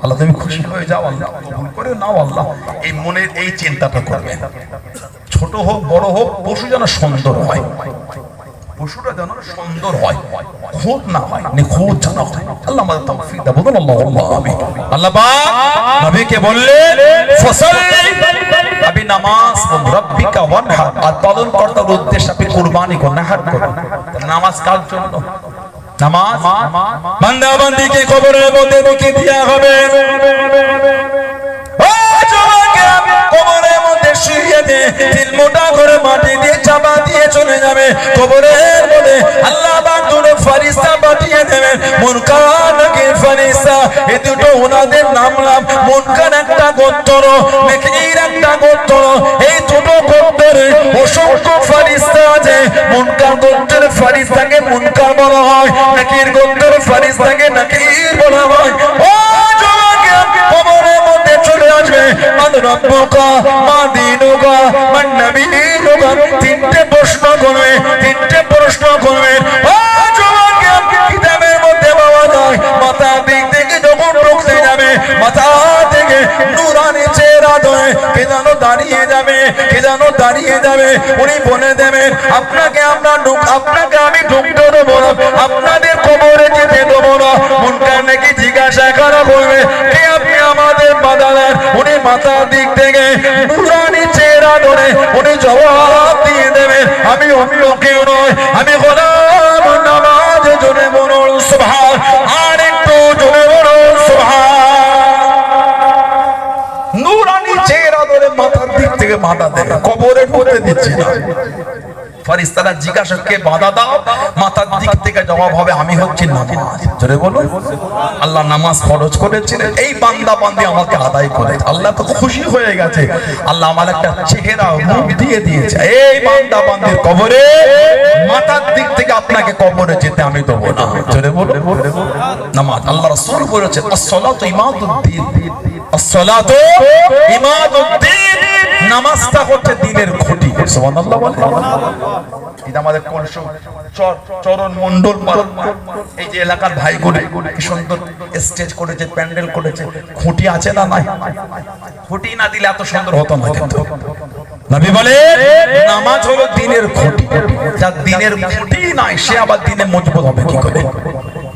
আল্লাহ তুমি খুশি হয়ে যাও আল্লাহ কবুল করে নাও আল্লাহ এই মনের এই চিন্তাটা করবে ছোট হোক বড় হোক পশু যেন সুন্দর হয় পশুটা যেন সুন্দর হয় খুঁত না হয় নিখুঁত যেন হয় আল্লাহ আমাদের তৌফিক দাও বলুন আল্লাহুম্মা আমিন আল্লাহ পাক নবীকে বললেন ফসল্লি আপনি নামাজ পড়ুন রব্বিকা ওয়ানহার আর পালন কর্তার উদ্দেশ্যে আপনি কুরবানি করুন নাহার করুন নামাজ কার জন্য নামাজ বান্দা বান্দীকে কবরের মধ্যে রেখে দেয়া হবে ও যুবকে কবরের মধ্যে শুইয়ে দিয়ে তিল মোটা করে মাটি দিয়ে চাপা দিয়ে চলে যাবে কবরের মধ্যে আল্লাহ পাক দুটো ফেরেশতা পাঠিয়ে দেবেন মুনকার নাকির ফেরেশতা এই দুটো ওনাদের নাম মুনকার একটা গোত্র নাকির একটা গোত্র এই দুটো গোত্রের অসংখ্য ফেরেশতা আছে মুনকার গোত্রের ফেরেশতাকে মুনকার বলা হয় নাকির গোত্রের ফেরেশতাকে নাকির বলা হয় ও যুবকে কবরের মধ্যে চলে আসবে মান রব্বুকা মা দীনুকা মান নবিয়ুকা তিনটে প্রশ্ন করবে দিয়ে যাবে, উনি বলে দেবেন আপনাকে আমি ঢুকতে দেবো না, আপনাদের কবরে যেতে দেবো না। মুনকার নাকি জিজ্ঞাসা করা বলবে কে আপনি আমাদের বাধা দেন? উনি মাথার দিক থেকে নুরানি চেহারা ধরে উনি জবাব দিয়ে দেবেন আমি অন্য কেউ নয়, আমি গোলাম নামাজ। জোরে বলুন সুবহান, আর একটু জোরে বলুন সুবহান। নুরানি চেহারা ধরে মাথার দিক থেকে বাধা দেবে, কবরে ঢুকতে দিচ্ছি না। ফেরেশতারা জিজ্ঞাসা কে বাধা দাও? মাথার দিক থেকে জবাব হবে আমি হচ্ছি নামাজ। জোরে বলুন, আল্লাহ নামাজ ফরজ করেছিলেন, এই বান্দা বান্দি আমাকে আদায় করে। আল্লাহ তো খুশি হয়ে গেছে, আল্লাহ আমার একটা চেহারা রূপ দিয়ে দিয়েছে। এই বান্দা বান্দির কবরে মাথার দিক থেকে আপনাকে কবরে যেতে আমি দেবো না। জোরে বলুন নামাজ। আল্লাহ রাসূল বলেছেন as-salatu imaduddin, as-salatu imaduddin, নামাজটা হচ্ছে দ্বীনের খুঁটি। সুবহানাল্লাহ বলেন। এটা আমাদের কলস চরণ মণ্ডল এই যে এলাকার ভাইগুলো কি সুন্দর স্টেজ করেছে, প্যান্ডেল করেছে, খুঁটি আছে না নাই? খুঁটি না দিলে এত সুন্দর হতো না। কিন্তু নবী বলে নামাজ হলো দ্বীনের খুঁটি, যার দ্বীনের খুঁটি নাই সে আবার দ্বীনে মজবুত হবে কি করে?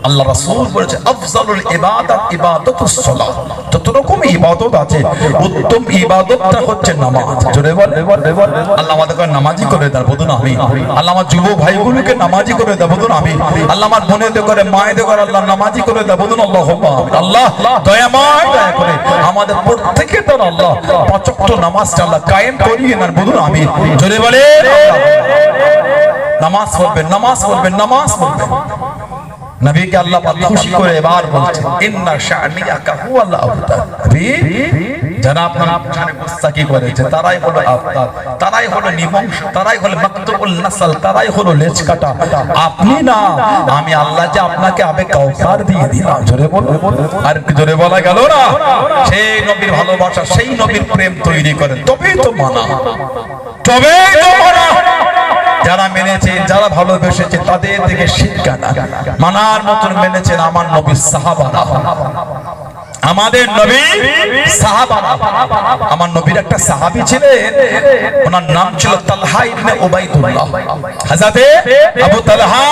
আল্লাহ রাসূল বলেছেন আফজালুল ইবাদাত ইবাদাতুস সালাহ, যত রকম ইবাদত আছে উত্তম ইবাদতটা হচ্ছে নামাজ। জোরে বল, আল্লাহ আমাদেরকে নামাজি করে দেন, বলুন আমি। আল্লাহ আমার যুব ভাইগুলোকে নামাজি করে দেন, বলুন আমি। আল্লাহ আমার বোনেদের করে মায়েদের করে আল্লাহ নামাজি করে দেন, বলুন আল্লাহুম্মা। আল্লাহ দয়াময়, দয়া করে আমাদের প্রত্যেকের দ্বারা আল্লাহ পাঁচ ওয়াক্ত নামাজটা আল্লাহ কায়েম করিয়ে নেন, বলুন আমি। জোরে বলে নামাজ পড়বেন, নামাজ পড়বেন, নামাজ পড়বেন। নবীকে আল্লাহ পাক খুশি করে এবার বলছেন ইন্না শানিয়াকা হুয়াল আবতার। নবী যারা আপনার সামনে গুস্তাখি করেছে তারাই হলো আবতার, তারাই হলো নিবংশ, তারাই হলো মাকতুবুল নাসল, তারাই হলো লেজ কাটা। আপনি না, আমি আল্লাহ যে আপনাকে আবে কাউসার দিয়ে দিলাম। জোরে বল, আর কি জোরে বলা গেল না? সেই নবীর ভালোবাসা, সেই নবীর প্রেম তৈরি করেন, তবেই তো মানা, তবেই তো মানা। যারা মেনেছেন, যারা ভালোবেসেছে তাদের থেকে শিক্ষা না, মানার মতন মেনেছেন আমার নবীর সাহাবারা, আমাদের নবী সাহাবারা। আমার নবীর একটা সাহাবী ছিলেন, ওনার নাম ছিল তালহা ইবনে উবাইদুল্লাহ। হযরতে আবু তালহা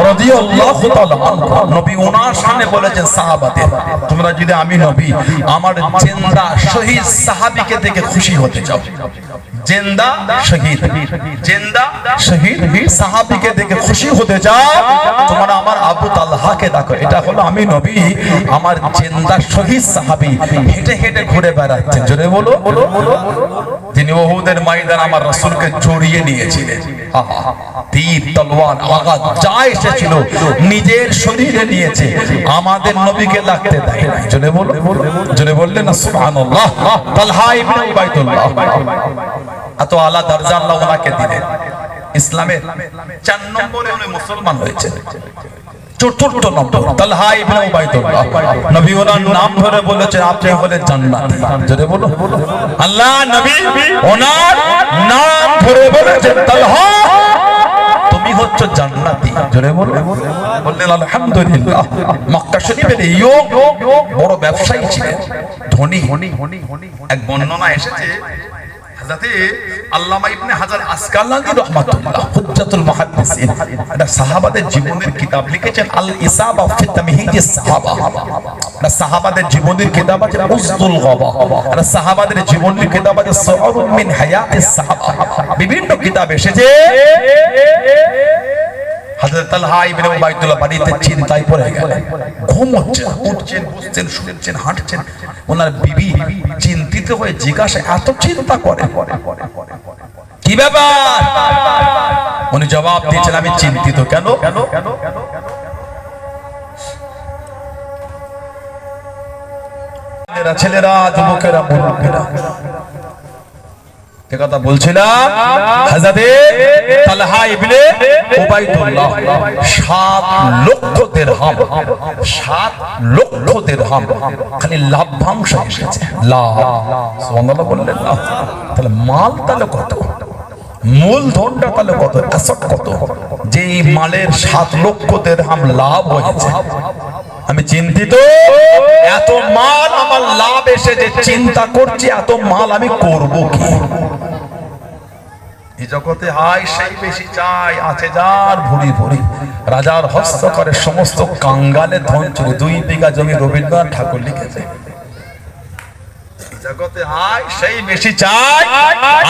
রাদিয়াল্লাহু তাআলা আনহু, নবী ওনার সামনে বলেছেন সাহাবাদের, তোমরা যদি আমি নবী আমার জিন্দা শহীদ সাহাবীকে দেখে খুশি হতে চাও, জিন্দা শহীদ, জিন্দা শহীদ সাহাবীকে দেখে খুশি হতে চাও, তোমরা আমার আবু তালহাকে দেখো। এটা হলো আমি নবী আমার জিন্দা শহীদ সাহাবী, হেঁটে হেঁটে ঘুরে বেড়াচ্ছেন। জোরে বলো, যিনি উহুদের ময়দান আমার রাসূলকে জড়িয়ে নিয়েছিলেন। তীর তলোয়ার আঘাত যা এসেছিল নিজের শরীরে নিয়েছে, আমাদের নবীকে লাগতে দেয় না। জোরে বলো, জোরে বললেন না সুবহানাল্লাহ। তালহা ইবনে উবাইদুল্লাহ, এত আলা দরজা আল্লাহ ওনাকে দিলেন। ইসলামের 4 নম্বরে উনি মুসলমান হয়েছেন, 4র্থ নম্বর তালহা ইবনে উবাইদুল্লাহ। নবী ওনার নাম ধরে বলেছেন আপনি হলেন জান্নাতি। জোরে বলো, আল্লাহ নবী ওনার নাম ধরে বলেছেন তালহা তুমি হচ্ছে জান্নাতি। জোরে বলো, বললেন আলহামদুলিল্লাহ। মক্কা শরীফের ইয়ো বড় ব্যবসায়ী ছিলেন, ধনী। এক বর্ণনা এসেছে হযরতে আল্লামা ইবনে হাজার আসকালানি রাহমাতুল্লাহ হুজ্জাতুল মুহাদ্দিসিন এটা সাহাবাদের জীবনের কিতাব লিখেছেন, আল ইসাবা ফি তামহিদিস সাহাবা। এটা সাহাবাদের জীবনের কিতাব আছে উসদুল গাবা, এটা সাহাবাদের জীবনের কিতাব আছে সুউরুম মিন হায়াতিস সাহাবা। বিভিন্ন কিতাব এসেছে হযরত তালহা ইবনে উবাইদুল্লাহ বাড়িতে চিন্তায় পড়ে গেলেন, ঘুম হচ্ছে না, উঠছেন, বসছেন, শুনছেন, হাঁটছেন। ওনার বিবি চিন্তিত হয়ে জিজ্ঞাসা এত চিন্তা করে কি ব্যাপার? উনি জবাব দিয়েছেন আমি চিন্তিত কেন? ছেলেরা, যুবকেরা, মুরব্বীরা কথা বলছিলাম, হযরতে তালহা ইবনে উবাইদুল্লাহ 7 লক্ষ দিরহাম, 7 লক্ষ দিরহাম খালি লাভ্যাংশ এসেছে। লাভ, সুবহানাল্লাহ বললেন না? তাহলে মাল তাহলে কত, মূলধনটা তাহলে কত, অ্যাসেট কত, যে এই মালের 7 লক্ষ দিরহাম লাভ হয়েছে। আমি চিন্তিত, এত মাল আমার লাভ এসে যে চিন্তা করছি এত মাল আমি করব কি? এই জগতে হায় সেই বেশি চাই, আছে যার ভুরি ভুরি, রাজার হস্ত করে সমস্ত কাঙ্গালে ধন চুরি। 2 বিঘা জমি রবীন্দ্রনাথ ঠাকুর লিখেছে। জগতে হায় সেই বেশি চাই,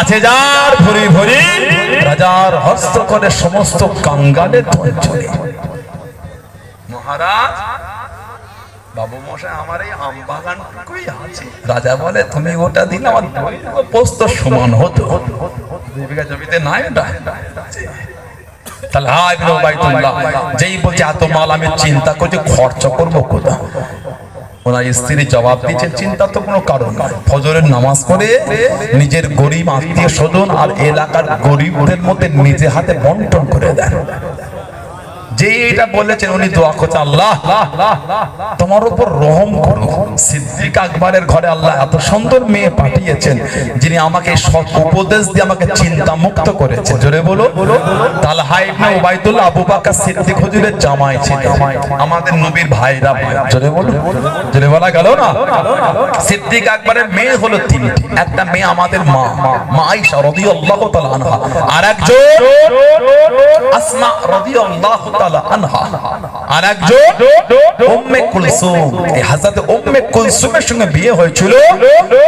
আছে যার ভুরি ভুরি, রাজার হস্ত করে সমস্ত কাঙ্গালে ধন চুরি। মহারাজ বাবু মশাই আমার এই আম বাগানটুকুই আছে। রাজা বলে তুমি ওটা দিলে আমার পোস্ত সমান হতো। 2 বিঘা জমিতে নাই ওটা। তাহলে হায় বাইতুল্লাহ যেই বলছে এত মাল আমি চিন্তা করছি খরচা করবো কোথা। ওনার স্ত্রী জবাব দিচ্ছে চিন্তা তো কোনো কারণ নয়, ফজরের নামাজ পড়ে নিজের গরিব আত্মীয় স্বজন আর এলাকার গরিবদের মধ্যে নিজে হাতে বন্টন করে দেন। যে এটা বলেছেন উনি দোয়া করছেন আল্লাহ তোমার উপর রহম করো। সিদ্দিক আকবরের ঘরে আল্লাহ এত সুন্দর মেয়ে পাঠিয়েছেন যিনি আমাকে সৎ উপদেশ দিয়ে আমাকে চিন্তা মুক্ত করেছে। জোরে বলো। তালহা ইবনে উবাইদুল্লাহ আবু বকর সিদ্দিক হুজুরের জামাই ছিলেন, আমাদের নবীর ভাইরা। জোরে বলো, জোরে বলা গেল না। সিদ্দিক আকবরের মেয়ে হলো 3টি। একটা মেয়ে আমাদের মা আয়েশা রাদিয়াল্লাহু তাআলা আনহা, আরেকজন আসমা রাদিয়াল্লাহু তাআলা আনহা, আরেকজন উম্মে কুলসুম। এই হযরত উম্মে কুলসুমের সঙ্গে বিয়ে হয়েছিল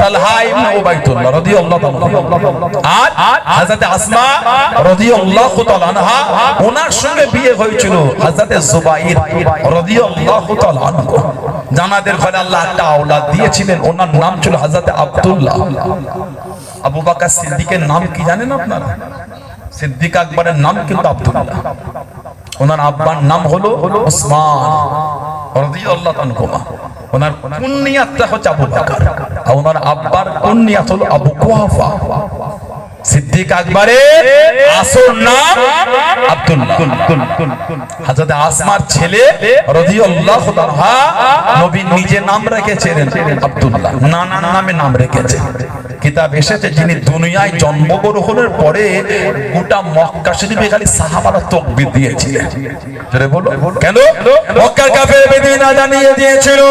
তালহা ইবনে উবাইদুল্লাহ রাদিয়াল্লাহু তাআলা, আর হযরত আসমা রাদিয়াল্লাহু তাআলা আনহা ওনার সঙ্গে বিয়ে হয়েছিল হযরত জুবাইর রাদিয়াল্লাহু তাআলা আনহু। জানাদের ঘরে আল্লাহ একটা আওলাদ দিয়েছিলেন, ওনার নাম ছিল হযরত আব্দুল্লাহ। আবু বকর সিদ্দিকের নাম কি জানেন আপনারা? সিদ্দিক আকবরের নাম কিন্তু আব্দুল্লাহ। ওনার আব্বার নাম হলো উসমান রাদিয়াল্লাহু আনহু। ওনার কুনিয়াতটা হচ্ছে আবু বকর, আর ওনার আব্বার কুনিয়াত হলো আবু কুহাফা। সিদ্দিক আকবরের আসল নাম আব্দুল্লাহ। হযরত আসমার ছেলে রাদিয়াল্লাহু তাআলা নবী নিজে নাম রেখেছেন আব্দুল্লাহ, নানার নামে নাম রেখেছেন। কিতাব এসেছে যিনি দুনিয়ায় জন্মগ্রহণের পরে গোটা মক্কা শরীফে খালি সাহাবারা তাকবীর দিয়েছিলেন। জোরে বলো কেন? মক্কার কাফের বেদিনা জানিয়ে দিয়েছিল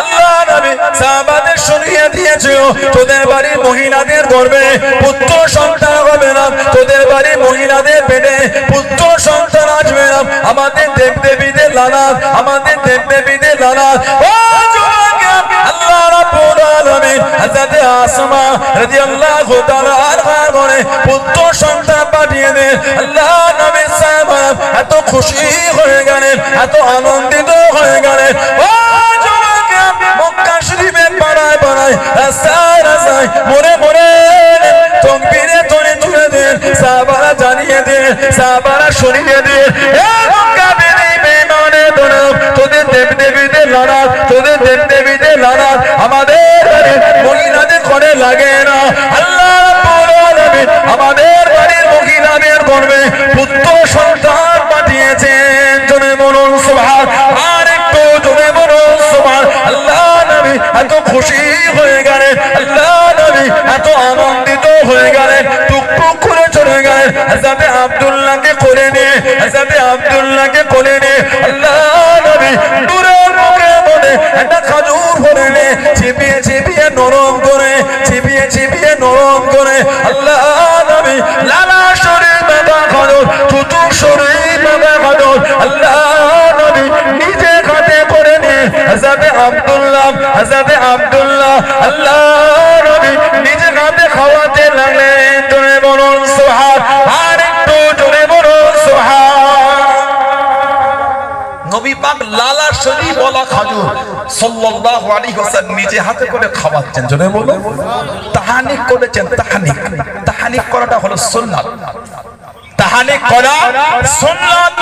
আল্লাহ নবী সাহাবাদের শুনিয়ে দিয়েছিল তোদের বাড়ির মহিলাদের গর্ভে পুত্র সন্তান হবে না, তোদের বাড়ির মহিলাদের পেটে পুত্র সন্তান আসবে না। আমাদের দেবদেবীদের লানত, আমাদের দেবদেবীদের লানত। ও যুবক আল্লাহ রাব্বুল আলামিন হযরত আসমা রাদিয়াল্লাহু তাআলা আনহা করে পুত্র সন্তান পাঠিয়ে দেন। আল্লাহ নবী সাহাবা এত খুশি হয়ে গেলেন, এত আনন্দিত হয়ে গেলেন। ও মক্কা শরীফের পাড়ায় পাড়ায় রাস্তায় রাস্তায় মোড়ে মোড়ে তাকবীরে ধ্বনি তুলে দেন। সাহাবারা জানিয়ে দেন, সাহাবারা শুনিয়ে দেন, এ মক্কা বেঈমানের দরব তোদের দেবদেবীদের লানত, তোদের দেবদেবীদের লানত আমাদের মহিলাদের ঘরে লাগে না। আল্লাহ রাব্বুল আলামিন আমাদের বাড়ির মহিলাদের গর্ভে পুত্র সন্তান পাঠিয়েছেন। জোরে বলুন সুবহান। আর একটু জোরে বলুন সুবহান। আল্লাহ নবী এত খুশি হয়ে গেলেন, আল্লাহ নবী এত আনন্দিত হয়ে গেলেন, টুকটুক করে চলে গেলেন। হযরত আব্দুল্লাহকে কোলে নিয়ে, হযরত আব্দুল্লাহকে কোলে নিয়ে আল্লাহ নবী নূরের মুখে বলে একটা খাজুর ভরে নিয়ে চিবিয়ে চিবিয়ে নরম করে, চিবিয়ে চিবিয়ে নরম করে আল্লাহ নবী লালা শরীর বাবা খাজুর, চুচুক শরীর বাবা খাজুর আল্লাহ নবী নিজে হাতে করে নিয়ে হযরত আব্দুল্লাহ, হযরত আব্দুল্লাহ আল্লাহ নবী নিজে হাতে খাওয়াতে লাগলেন। জোরে বলুন সুবহান। আর একটু জোরে বলুন সুবহান। নবী পাক লালা শরীফ ওয়ালা খাজুর সাল্লাল্লাহু আলাইহি ওয়াসাল্লাম নিজে হাতে করে খাওয়াচ্ছেন। জোরে বলুন। তাহানিক করেছেন। তাহানিক, তাহানিক করাটা হলো সুন্নাত। তাহানিক করা সুন্নাত।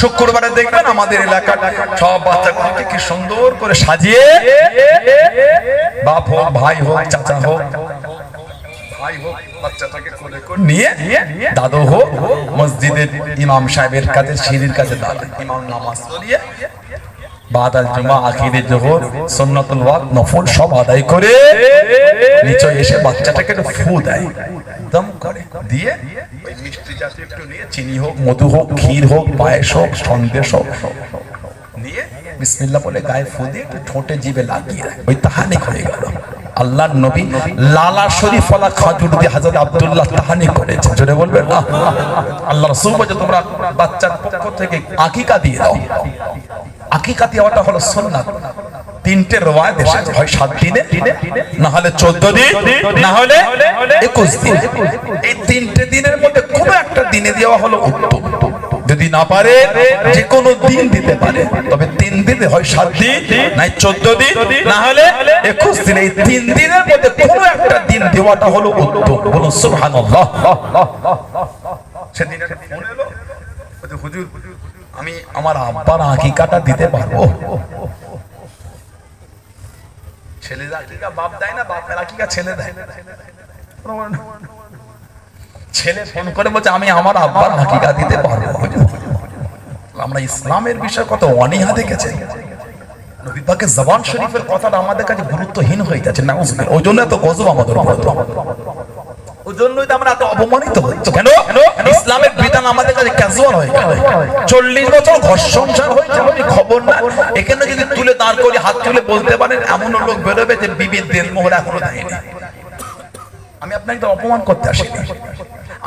শুক্রবারে দেখবেন আমাদের এলাকার সব বাচ্চাগুলোকে কি সুন্দর করে সাজিয়ে, বাপ হোক, ভাই হোক, চাচা হোক, ভাই হোক, বাচ্চাটাকে কোলে করে নিয়ে দাদু হোক মসজিদের ইমাম সাহেবের কাছে, সিঁড়ির কাছে দাঁড়ায়, ইমাম নামাজ পড়িয়ে বাদাল জুমা, আখিরে জোহর, সুন্নাতুল ওয়াক্ত, নফল সব আদায় করে নিচে এসে বাচ্চাটাকে ফু দেয়, দম করে দিয়ে ওই মিষ্টি জাতীয় একটু নিয়ে চিনি হোক, মধু হোক, ক্ষীর হোক, পায়েস হোক, সন্দেশ হোক নিয়ে বিসমিল্লাহ বলে গায়ে ফু দিয়ে একটু ঠোঁটে জিভে লাগিয়ে দেয়। ওই তাহানিক হয়ে গেল। আল্লাহর নবী লালা শরীফ ওয়ালা খাজুর দিয়ে হযরত আব্দুল্লাহ তাহানি করেছে, জোরে বলবেন না। আল্লাহ রাসূল বলেছে তোমরা বাচ্চার পক্ষ থেকে আকিকা দিয়ে দাও। আকিকা দেওয়াটা হলো সুন্নাত। তিনটে রওয়ায়াত এসেছে, হয় 7 দিনে, না হলে 14 দিন, না হলে 21 দিন। এই তিনটে দিনের মধ্যে কোনো একটা দিনে দেওয়া হলো উত্তম। যদি না পারে যে কোনো দিন দিতে পারে, তবে 3 দিনে হয় 7 দিন, নাই 14 দিন, না হলে 21 দিন। এই 3 দিনের মধ্যে কোনো একটা দিন দেওয়াটা হলো উত্তম। বলুন সুবহানাল্লাহ। সেদিন একটা ফোন এলো, বলছে হুজুর আমি আমার আব্বার আকিকাটা দিতে পারবো? ছেলে আকিকা বাপ দেয় না, বাপের আকিকা ছেলে দেয়। ছেলে ফোন করে বলছে আমি আমার আব্বার আকিকা দিতে পারবো। আমরা ইসলামের বিষয়ে কত অনীহা দেখেছি। নবী পাকের জবান শরীফের কথাটা আমাদের কাছে গুরুত্বহীন হয়ে যাচ্ছে। নাউজুবিল্লাহ। ওই জন্য এত গজব আমাদের উপর। ওই জন্যই তো আমরা এত অপমানিত হচ্ছি। কেন? ইসলামের বিধান আমাদের কাছে ক্যাজুয়াল হয়ে গেল। 40 বছর ঘর সংসার হয়েছে খবর না। এখানে যদি তুলে দাঁড় করে হাত তুলে বলতে পারেন, এমন লোক বেরোবে যে বিবির দেনমোহর এখনো দেয়নি। আমি আপনাকে অপমান করতে আসিনি,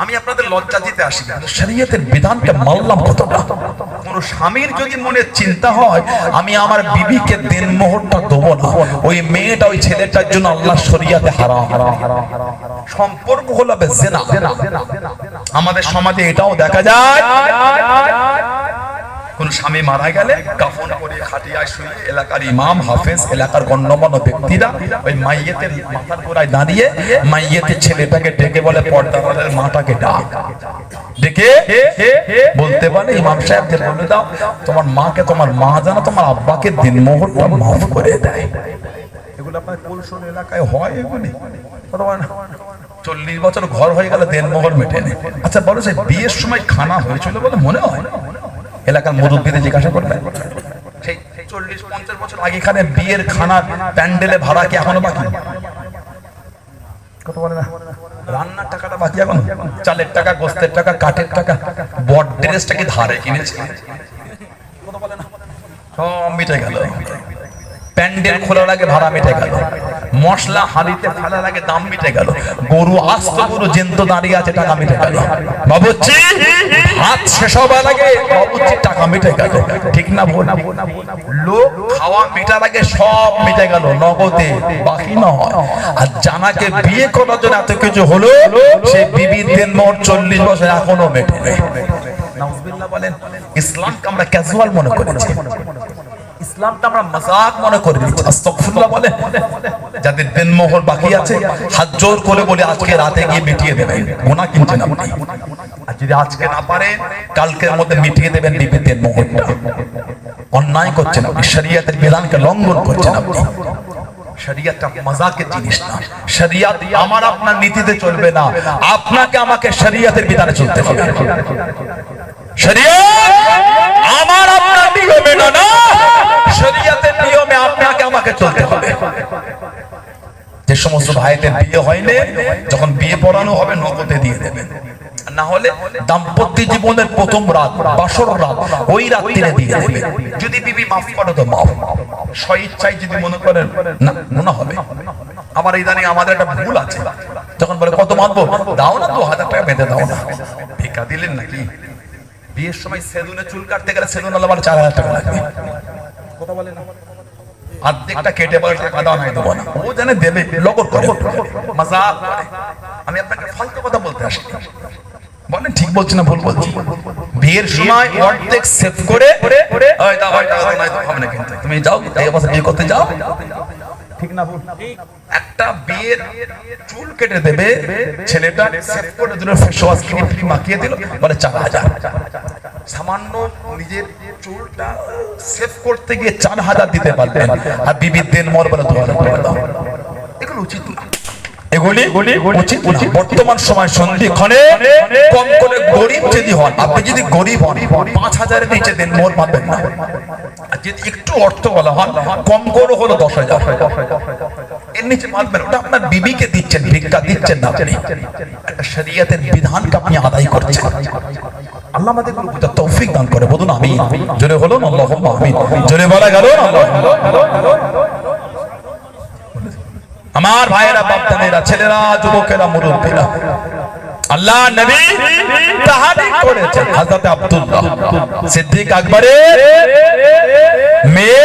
আমি আপনাদের লজ্জা দিতে আসি। শরীয়তের বিধানকে মানলাম কতটা। কোন স্বামীর যদি মনে চিন্তা হয় আমি আমার বিবিকে দেনমোহরটা দেবো না, ওই মেয়েটা ওই ছেলেটার জন্য আল্লাহ শরীয়তে হারাম। সম্পর্ক হলো জিনা। আমাদের সমাজে এটাও দেখা যায়, কোন স্বামী মারা গেলে কাফন করে খাটিয়ায় শুয়ে এলাকার ইমাম হাফেজ এলাকার গণ্যমান্য ব্যক্তিরা ওই মাইয়েতের মাথার গোড়ায় দাঁড়িয়ে মাইয়েতের ছেলেটাকে ডেকে বলে পর্দার মাটাকে ডাক, ডেকে বলতে পারে ইমাম সাহেবদের বলে দাও তোমার মাকে তোমার মা জানা তোমার আব্বাকে দিনমোহরটা মাফ করে দেয়। এগুলো আপনার কুলশন এলাকায় হয়। এগুলি 40 বছর ঘর হয়ে গেল দেনমোহর মেটেনি। আচ্ছা বলো সেই বিয়ের সময় খানা হয়েছিল বলে মনে হয়? এলাকার মুরব্বীদের জিজ্ঞাসা করবেন, সেই 40-50 বছর আগে এখানে বিয়ের খানার প্যান্ডেলে ভাড়া কি এখনো বাকি? কত বলে না? রান্নার টাকাটা বাকি এখন? চালের টাকা, গোস্তের টাকা, কাঠের টাকা, বট ড্রেসটা কি ধারে কিনেছে? কত বলে না? সব মিটে গেল। প্যান্ডেল খোলার আগে ভাড়া মিটে গেল, মশলা হাঁড়িতে ফেলার আগে দাম মিটে গেল, গরু আস্ত গরু জেন্ত দাঁড়িয়ে আছে টাকা মিটে গেল, বাবুর্চি ভাত শেষ হবার আগে বাবুর্চি টাকা মিটে গেল। ঠিক না ভুল? লোক খাওয়া মিটার আগে সব মিটে গেল, নগদে বাকি নয়। আর জানাকে বিয়ে করার জন্য এত কিছু হলো, সেই বিবির দেনমোহর 40 বছর এখনো মেটেনি। নাউজুবিল্লাহ বলেন। ইসলামকে আমরা ক্যাজুয়াল মনে করেছি, ইসলামটা আমরা মজাক মনে করে নিচ্ছি। আস্তাগফিরুল্লাহ বলে যাদের দেনমোহর বাকি আছে হাত জোর করে বলে আজকে রাতে গিয়ে মিটিয়ে দেবেন, গুনাহ কিনছেন আপনি। আর যদি আজকে না পারেন কালকের মধ্যে মিটিয়ে দেবেন বিবির দেনমোহরটা। অন্যায় করছেন আপনি, শরীয়তের বিধানকে লঙ্ঘন করছেন আপনি। শরীয়তটা মজাকের জিনিস না। শরীয়ত আমার আপনার নীতিতে চলবে না, আপনাকে আমাকে শরীয়তের বিধানে চলতে হবে। শরীয়ত আমার আপনার নিয়মে না, শরীয়তের নিয়মে আপনাকে আমাকে চলতে হবে। যে সমস্ত ভাইদের বিয়ে হয়নি, যখন বিয়ে পড়ানো হবে নগদে দিয়ে দেবেন, না হলে দাম্পত্য জীবনের প্রথম রাত বাসর রাত ওই রাত্রিরে দিয়ে দেবেন। যদি বিবি মাফ করে তো মাফ, স্বইচ্ছায় যদি মনে করেন না গুনাহ হবে। আমার ইদানিং আমাদের একটা ভুল আছে, যখন বলে কত মানবো, দাও না 2000 টাকা বেঁধে দাও না, ভিক্ষা দিলেন নাকি? বিয়ের সময় সেলুনে চুল কাটতে গেলে সেলুন আলা বলে 4000 টাকা লাগবে। কথা বলে না, অর্ধেকটা কেটে বলে টাকা দাও নাই দেবো না। ও জানে দেবে, লগর করে, মজাক করে। আমি আপনাকে ফালতু কথা বলতে আসি, বলেন ঠিক বলছি না ভুল বলছি? বিয়ের সময় অর্ধেক সেভ করে ওই দাও ওই টাকা নাই তো হবে না, কিন্তু তুমি যাও এই বছর বিয়ে করতে যাও, ঠিক না ভুল? একটা বিয়ের চুল কেটে দেবে ছেলেটা, সেভ করে দিল, ফেস ওয়াশ ক্রিম মাখিয়ে দিল, বলে 4000। সামান্য নিজের চুলটা সেভ করতে গিয়ে 4000 দিতে পারবেন, আর বিবির দেনমোহর বলে 2000 টাকা দাও। এগুলো উচিত না, এগুলি উচিত না। বর্তমান সময় সন্ধিক্ষণে কম করে গরিব যদি হন, আপনি যদি গরিব হন 5000 এর নিচে দেনমোহর পাবেন না। আর যদি একটু অর্থ বলা হন কম করে হলো 10000, এর নিচে পাবেন। ওটা আপনার বিবিকে দিচ্ছেন, ভিক্ষা দিচ্ছেন না, আপনি একটা শরীয়তের বিধানকে আপনি আদায় করছেন। আল্লাহ আমাদের বুঝার তৌফিক দান করে, বলুন আমিন। জোরে বলুন আল্লাহুম্মা আমিন। জোরে বলা গেল না? আমার ভাইয়েরা, বাপদানেরা, ছেলেরা, যুবকেরা, মুরব্বীরা, আল্লাহ নবী তাহারিক করেছেন হযরত আব্দুল্লাহ সিদ্দিক আকবরের মেয়ে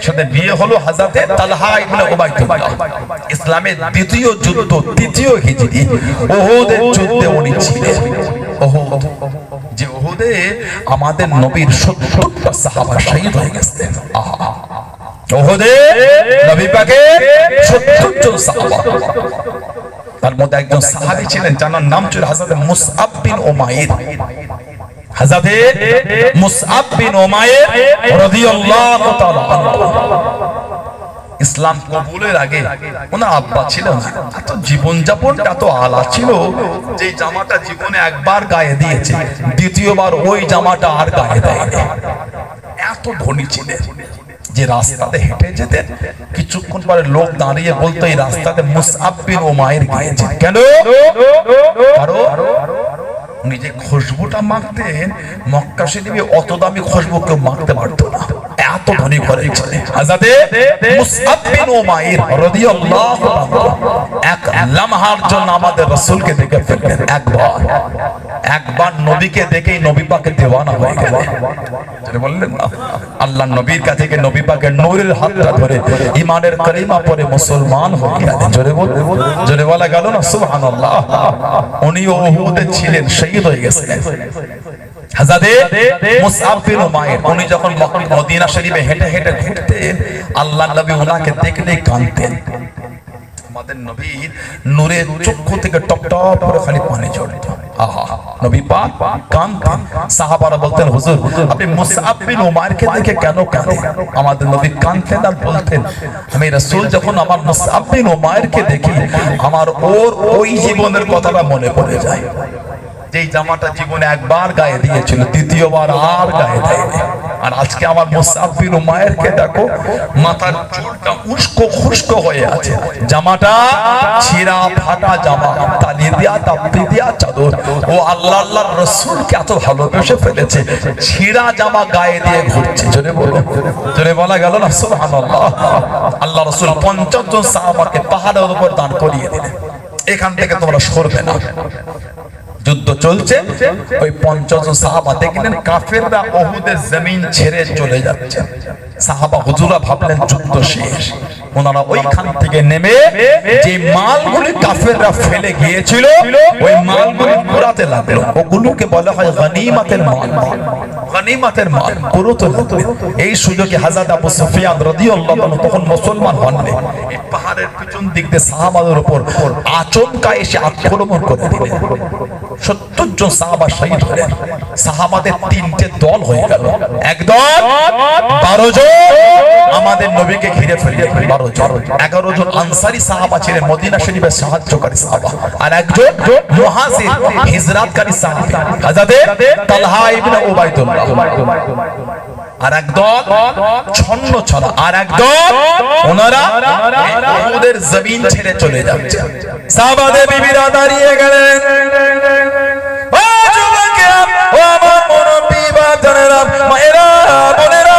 সাথে বিয়ে হলো হযরত তালহা ইবনে উবাইদুল্লাহ। ইসলামের দ্বিতীয় যুদ্ধ, তৃতীয় হিজরি উহুদের যুদ্ধে উনি ছিলেন। উহুদ, যে উহুদে আমাদের নবীর 70টা সাহাবা শহীদ হয়ে গেছেন। আহা, উহুদে নবী পাকের 70 জন সাহাবা, তার মধ্যে একজন সাহাবী ছিলেন যার নাম ছিল হযরত মুসআব বিন উমাইর। হযরত মুসআব বিন উমাইর রাদিয়াল্লাহু তাআলা আনহু ইসলাম কবুলের আগে ওনার আব্বা ছিল না, এত জীবনযাপনটা তো আলা ছিল যে জামাটা জীবনে একবার গায়ে দিয়েছে, দ্বিতীয়বার ওই জামাটা আর গায়ে দেয়নি। এত ধনী ছিলেন যে রাস্তাতে হেঁটে যেতেন, কিছুক্ষণ পরে লোক দাঁড়িয়ে বলতো এই রাস্তাতে মুসআব বিন উমাইর গিয়েছে। কেন? কারণ উনি যে খুশবুটা মাখতেন, মক্কা শরীফে অত দামি খুশবু কেউ মাখতে পারতো না, এত ধনী করেছিলেন হযরত মুসআব বিন উমাইর রাদিয়াল্লাহু আনহু। এক লম্হার জন্য আমাদের রাসূলকে দেখে ফেললেন। একবার নবীকে দেখেই নবী পাকের দেওয়ানা হয়ে গেলেন। বললেন না, আল্লাহ নবীর কাছে থেকে নবী পাকের নূরের হাতটা ধরে ঈমানের কালিমা পড়ে মুসলমান হয়ে গেলেন। জোরে বলা গেল না সুবহানাল্লাহ। উনি উহুদে ছিলেন, শহীদ হয়ে গেছিলেন হযরত মুসআব বিন উমাইর। উনি যখন মদিনা শরীফে হেঁটে হেঁটে ঘুরতেন, আল্লাহর নবী ওনাকে দেখলেই কাঁদতেন। আমাদের নবীর নূরের চক্ষু থেকে টপ টপ করে খালি পানি ঝরতো। আহা, নবী পাক কাঁদতেন। সাহাবারা বলতেন, হুজুর আপনি মুসআব বিন উমাইরকে দেখে কেন কাঁদেন? আমাদের নবী কাঁদতেন আর বলতেন, আমি রাসূল যখন আমার মুসআব বিন উমাইরকে দেখি, আমার ওই জীবনের কথাটা মনে পড়ে যায়, যেই জামাটা জীবনে একবার গায়ে দিয়েছিল, দ্বিতীয়বার আর গায়ে দেয়নি। আর আজকে আমার মুসআব বিন উমাইরকে দেখো, মাথার চুলটা উস্কো খুস্কো হয়ে আছে, জামাটা ছিঁড়া ফাটা জামা, তালি দিয়া তাপ্পি দিয়া চাদর। ও আল্লাহ আল্লাহর রাসূলকে এত ভালোবেসে ফেলেছে, ছিঁড়া জামা গায়ে দিয়ে ঘুরছে। জোরে বলো, জোরে বলা গেল না সুবহানাল্লাহ। আল্লাহ রাসূল 50 জন সাহাবাকে পাহাড়ের উপর দাঁড় করিয়ে দিলেন, এখান থেকে তোমরা সরবে না। যুদ্ধ চলছে, ওই 50 জন সাহাবা দেখলেন কাফেররা উহুদের জমিন ছেড়ে চলে যাচ্ছে। সাহাবা হুজুরা ভাবলেন যুদ্ধ শেষ। ওনারা ওইখান থেকে নেমে যে মালগুলি কাফেররা ফেলে গিয়েছিল, ওই মালগুলি কুড়াতে লাগলো। ওগুলোকে বলা হয় গনিমতের মাল। গনিমতের মাল কুড়াতে লাগলো। এই সুযোগে হযরত আবু সুফিয়ান রাদিয়াল্লাহু আনহু তখন মুসলমান হননি। এই পাহাড়ের পিছন দিক দিয়ে সাহাবাদের উপর আচমকা এসে আক্রমণ করে দিলেন। 70 জন সাহাবা শহীদ হলেন। সাহাবাদের 3টে দল হয়ে গেল। এক দল 12 জন আমাদের নবীকে ঘিরে ফেললেন, 12 জন। 11 জন আনসারী সাহাবা ছিলেন, মদিনা শরীফের সাহায্যকারী সাহাবা। আর একজন মুহাজির হিজরতকারী সাহাবী হযরত তালহা ইবনে উবাইদুল্লাহ। আর একদল ছন্ন ছড়া, আর একদল ওনারা উহুদের জমিন ছেড়ে চলে যাচ্ছে। সাহাবাদের বিবিরা দাঁড়িয়ে গেলেন। ও যুবকেরা, ও আমার মুরব্বি বাজানেরা, মায়েরা, বোনেরা,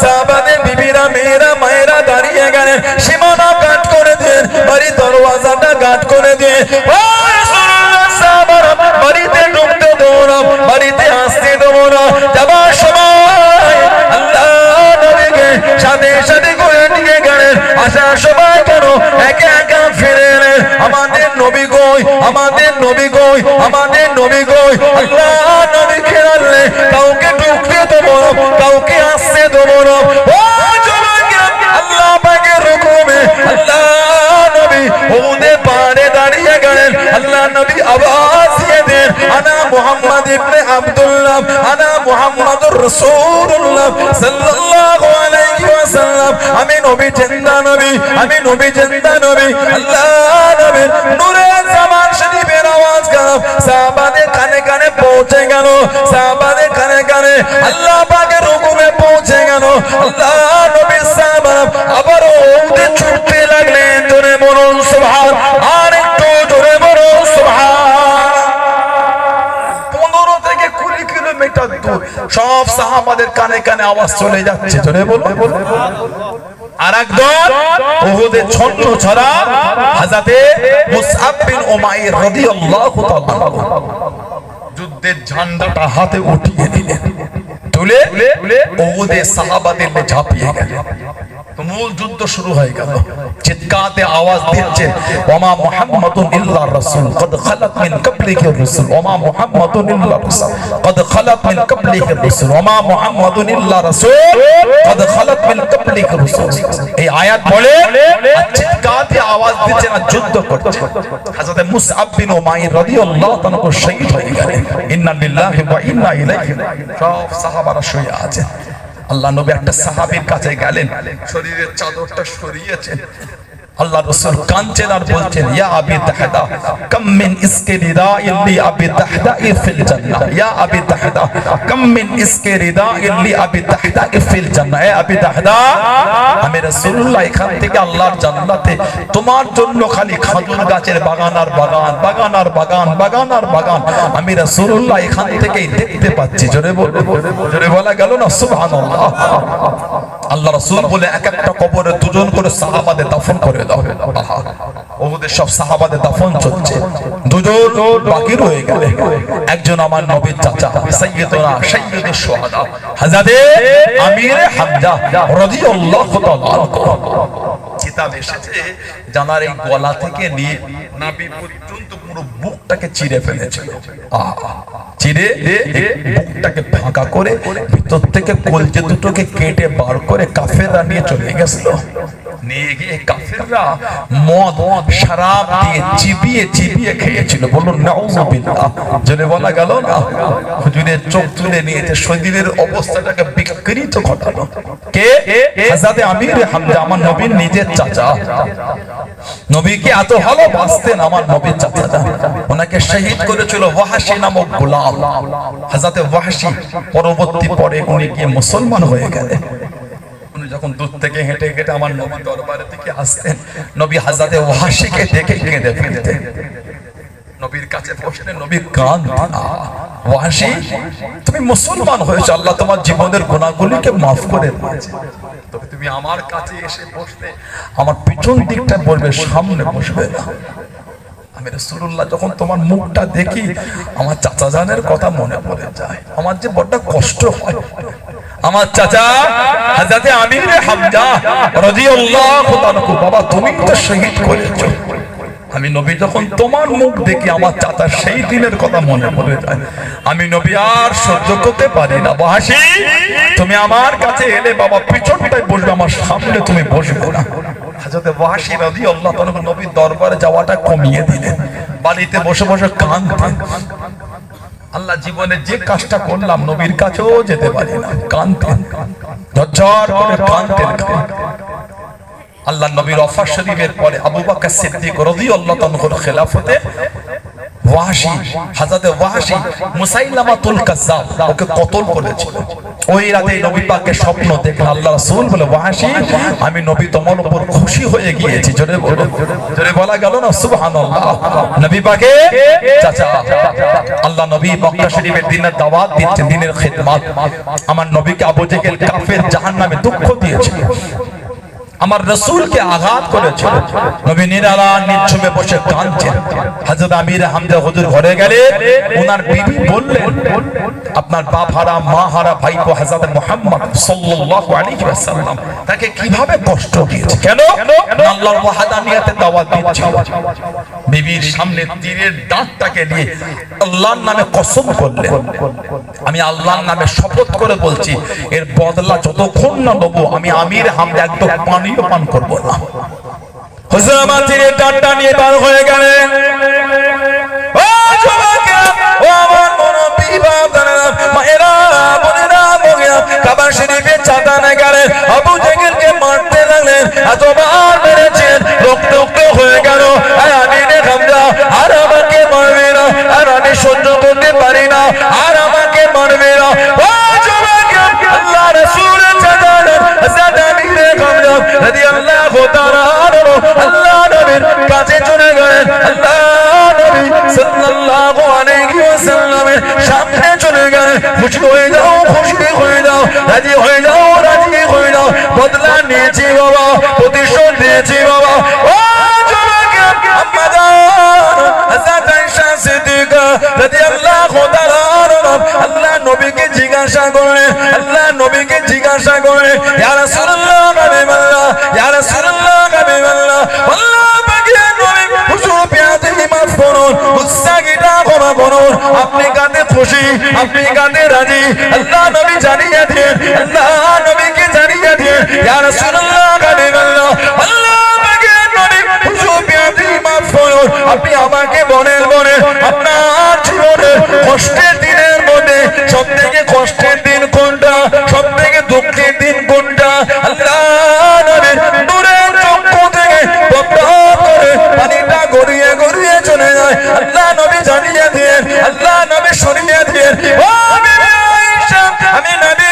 সাহাবাদের বিবিরা, মেয়েরা, মায়েরা দাঁড়িয়ে গেলেন। সীমানা কাট করে দেন, বাড়ির দরওয়াজাটা কাট করে দেন। ও রাসূলুল্লাহ, সাহাবারা বাড়িতে ঢুকতে দেবো না, বাড়িতে আসতে দেবো না। যাবার সময় আল্লাহ নবীকে সাথে সাথে করে নিয়ে গেলেন। আসার সময় কেন একা একা ফিরে এলেন? আমাদের নবী কই, আমাদের নবী কই, আমাদের নবী কই? আল্লাহ নবীকে আনলে কাউকে ঢুকতে দেবো না, কাউকে আসতে দেবো না। ও যুবকেরা, আল্লাহ পাকের হুকুমে আল্লাহ নবী উহুদের পাহাড়ে দাঁড়িয়ে গেলেন। আল্লাহ নবী আওয়াজ দিয়ে দেন, আনা মুহাম্মদ ইবনে আব্দুল্লাহ, আনা মুহাম্মাদুর রাসূলুল্লাহ সাল্লাল্লাহু আলাইহি ওয়াসাল্লাম। আমি নবী জিন্দা নবী, আমি নবী জিন্দা নবী। আল্লাহ নবী নূরের জামান শরীফের আওয়াজ গান সাহাবাদের কানে কানে পৌঁছে গেল। সাহাবাদের কানে কানে আল্লাহ পাকের হুকুমে পৌঁছে গেল। আল্লাহ নবীর সাহাবারা আবার উহুদে ছুটতে লাগলেন। জোরে বলুন সুবহান, আর একটু জোরে বলুন সুবহান। 15 থেকে 20 কিলোমিটার দূর সব সাহাবাদের কানে কানে আওয়াজ চলে যাচ্ছে। জোরে বলুন। আরেকদল উহুদে ছন্ন ছড়া হযরতে মুসআব বিন উমাইর রাদিয়াল্লাহু তাআলা যুদ্ধের ঝান্ডাটা হাতে উঠিয়ে নিলেন, তুলে উহুদে সাহাবাদের ঝাঁপিয়ে গেলেন। তো মূল যুদ্ধ শুরু হয়ে গেল। চিৎকারে আওয়াজ দিচ্ছেন, ওমা মুহাম্মাদুন ইল্লা রাসূল কদ খালাত মিন ক্বাবলিহি রাসূল, ওমা মুহাম্মাদুন ইল্লা রাসূল কদ খালাত মিন ক্বাবলিহি রাসূল, ওমা মুহাম্মাদুন ইল্লা রাসূল কদ খালাত মিন ক্বাবলিহি রাসূল। এই আয়াত বলে চিৎকারে আওয়াজ দিচ্ছেন আর যুদ্ধ করছে। হযরত মুসআব বিন উমাইর রাদিয়াল্লাহু তাআলা শহীদ হয়ে গেলেন। ইন্না লিল্লাহি ওয়া ইন্না ইলাইহি রাজিউন। সব সাহাবারা শুয়ে আছেন। আল্লাহ নবী একটা সাহাবীর কাছে গেলেন, শরীরের চাদরটা সরিয়েছেন। আল্লাহ রাসূল কাঁদছেন আর বলছেন, ইয়া আবি দাহদা কাম মিন ইসকি রিদাইন লি আবি দাহদা ফিল জান্নাহ, ইয়া আবি দাহদা কাম মিন ইসকি রিদাইন লি আবি দাহদা ফিল জান্নাহ। এ আবি দাহদা, আমি রাসূলুল্লাহ এখান থেকে আল্লাহর জান্নাতে তোমার জন্য খালি খাজুর গাছের বাগান আর বাগান, বাগান আর বাগান, বাগান আর বাগান আমি রাসূলুল্লাহ এখান থেকেই দেখতে পাচ্ছি। জোরে বলা গেল না সুবহানাল্লাহ। আল্লাহ রাসূল বলে এক একটা কবরে দুজন করে সাহাবাদের দাফন করে দাও। ওদের সব সাহাবাদের দাফন চলছে, দুজন বাকি রয়ে গেল। একজন আমার নবীর চাচা সাইয়্যিদুনা সাইয়্যিদুশ শুহাদা হযরতে আমির হামজা রাদিয়াল্লাহু তাআলা। কিতাব এসেছে জানার এই গলা থেকে নিয়ে নাভি পর্যন্ত পুরো বুকটাকে চিরে ফেলেছিল। চিরে বুকটাকে ফাঁকা করে ভিতর থেকে কলজে দুটোকে কেটে বার করে কাফেররা নিয়ে চলে গেছিল। নিয়ে গিয়ে কাফেররা মদ শরাব দিয়ে চিবিয়ে চিবিয়ে খেয়েছিল। বলুন নাউযুবিল্লাহ। জেনে বলা গেল না, হুজুরের চোখ তুলে নিয়েছে, শরীরের অবস্থাটাকে বিকৃত ঘটালো। কে? হযরতে আমির হামজা, আমার নবীর নিজের চাচা। নবীকে এত ভালোবাসতেন আমার নবীর চাচা। ওনাকে শহীদ করেছিল ওয়াহশী নামক গোলাম। হযরতে ওয়াহশী পরবর্তী পরে উনি গিয়ে মুসলমান হয়ে গেলেন। যখন দূর থেকে হেঁটে হেঁটে আমার নবী দরবারের দিকে আসতেন, নবী হযরতে ওয়াহশীকে দেখে কেঁদে ফেলতেন। নবীর কাছে বসলেন, নবী কাঁদতেন, ওয়াহশী তুমি মুসলমান হয়েছো, আল্লাহ তোমার জীবনের গুনাহগুলিকে মাফ করে দিয়েছে, তবে তুমি আমার কাছে এসে বসলে আমার পিছন দিকটা বলবে, সামনে বসবে না। আমি রাসূলুল্লাহ যখন তোমার মুখটা দেখি আমার চাচা জানের কথা মনে পড়ে যায়, আমার যে বড় কষ্ট হয়। আমার চাচা হযরতে আমির হামজা রাদিয়াল্লাহু তাআলা, বাবা তুমি তো শহীদ করেছো, আমি নবী যখন তোমার মুখ দেখি আমার চাচার সেই দিনের কথা মনে পড়ে যায়। আমি নবী আর সহ্য করতে পারি না। ওয়াহশী তুমি আমার কাছে এলে বাবা পিছনটায় বসবে, আমার সামনে তুমি বসবে না। হযরতে ওয়াহশী রাদিয়াল্লাহু তাআলা নবীর দরবারে যাওয়াটা কমিয়ে দিলেন, বাড়িতে বসে বসে কাঁদতেন। আল্লাহ জীবনে যে কাজটা করলাম নবীর কাছেও যেতে পারি না, কাঁদতেন, ঝরঝর করে কাঁদতেন। আল্লাহ নবীর ওফাত শরীফের পরে আবু বকর সিদ্দিক রাদিয়াল্লাহু তাআলার খেলাফতে ওয়াহশী, হযরতে ওয়াহশী মুসাইলামাতুল কাজ্জাব ওকে কতল করেছিল। ওই রাতে নবী পাকের স্বপ্ন দেখে আল্লাহ রাসূল বলে, ওয়াহশী আমি নবী তোমার উপর খুশি হয়ে গিয়েছি। জোরে বলা গেল না সুবহানাল্লাহ। নবী পাকে চাচা আল্লাহ নবী মক্কা শরীফের দিনের দাওয়াত দিচ্ছেন, দিনের খিদমত। আমার নবীকে আবু জেহেল কাফের জাহান্নামে দুঃখ দিয়েছিল, আমার রাসূলকে আঘাত করেছে। নবী নিরালা নিঝুমে বসে কাঁদছেন। হযরত আমির হামজা হুজুর ঘরে গেলে ওনার বিবি বললেন, আপনার বাপ হারা মা হারা ভাইপো হযরত মুহাম্মদ সাল্লাল্লাহু আলাইহি ওয়াসাল্লাম তাকে কিভাবে কষ্ট দিয়েছে, কেন? আল্লাহর ওয়াহদানিয়তের দাওয়াত দিচ্ছে। বিবির সামনে তীরের দাঁতটাকে নিয়ে আল্লাহর নামে কসম করলেন, আমি আল্লাহর নামে শপথ করে বলছি এর বদলা যতক্ষণ না নেব আমি আমির হামজা একদম পানিও পান করব না। হুজুর আমার তীরের দাঁতটা নিয়ে বার হয়ে গেলেন। ও যুবকেরা, ও আমার মুরব্বি বাবারা, মায়েরা, বোনেরা, বগেরা, কাবা শরীফে চাঁদা নিয়ে গেলেন, আবু জেহেলকে মারতে লাগলেন। এতবার মেরেছেন, রক্ত হয়ে গেল। আমির হামজা আর আমাকে মারবে না, আর আমি সহ্য করতে পারি না, আর আমাকে মারবে না। ও যুবকেরা, আল্লাহ রাসূলের চাচা হযরত আমির হামজা রাদিয়াল্লাহু তাআলা আল্লাহ নবীর কাছে চলে গেলেন। আল্লাহ নবী সাল্লাল্লাহু আলাইহি ওয়াসাল্লামের সামনে চলে গেলেন। খুশি হয়ে যাও, খুশি হয়ে যাও, রাজি হয়ে যাও, রাজি হয়ে যাও, বদলা নিয়েছি বাবা, ইয়া রাসূলুল্লাহ হাবিবাল্লাহ, ইয়া রাসূলুল্লাহ হাবিবাল্লাহ, আল্লাহ পাকের নবী হুজুর পেয়াতে মাফ করুন, গুস্তাখিটা ক্ষমা করুন। আপনি কাঁদে খুশি, আপনি কাঁদে রাজি, আল্লাহ নবী জানিয়ে দেন, আল্লাহ নবীকে জানিয়ে দেন, ইয়া রাসূলুল্লাহ হাবিবাল্লাহ, আল্লাহ পাকের নবী হুজুর পেয়াতে মাফ করুন। আপনি আমাকে বলেন আপনার জীবনে কষ্টের দিনের মধ্যে সবথেকে কষ্টের দিন কোনটা, সবথেকে দুঃখের দিন কোনটা? আল্লাহ নবীর নূরের চক্ষু থেকে টপটপ করে পানিটা গড়িয়ে গড়িয়ে চলে যায়। আল্লাহ নবী জানিয়ে দেন, আল্লাহ নবী শুনিয়ে দেন, ও বিবি আয়েশা, আমি নবী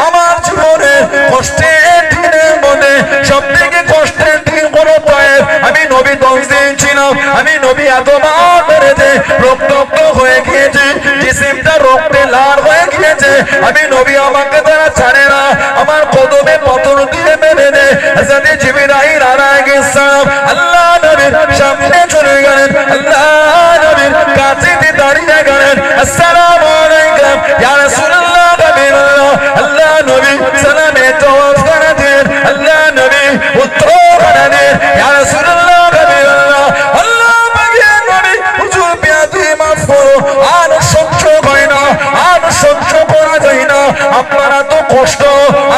আমার জীবনে কষ্টের দিনের মধ্যে সবথেকে কষ্টের দিন কোন পায়? আমি নবী 10 দিন ছিলাম, আমি নবী এতবার বেড়েছে, রক্ত হয়ে গিয়েছে, জিসিমটা রক্তে লাল হয়ে গিয়েছে। আমি নবী আমাকে তারা ছাড়ে না, আমার কদমে পাথর দিয়ে মেরে দেয়। হযরত জিবরাইল আলাইহিস সালাম আল্লাহ নবীর সামনে চলে গেলেন, আল্লাহ নবীর কাছে দাঁড়িয়ে গেলেন, আসসালামু আলাইকুম ইয়া রাসূলুল্লাহ হাবিবাল্লাহ। আল্লাহ নবী সালামে জবাব করে দেন, আল্লাহ নবী উত্তর করে দেন, ইয়া রাসূলুল্লাহ হাবিবাল্লাহ, আল্লাহ পাকের নবী হুজুর পেয়াতে মাফ করো। আর সহ্য হয় না, আর সহ্য করা যায় না, আপনারা তো কষ্ট,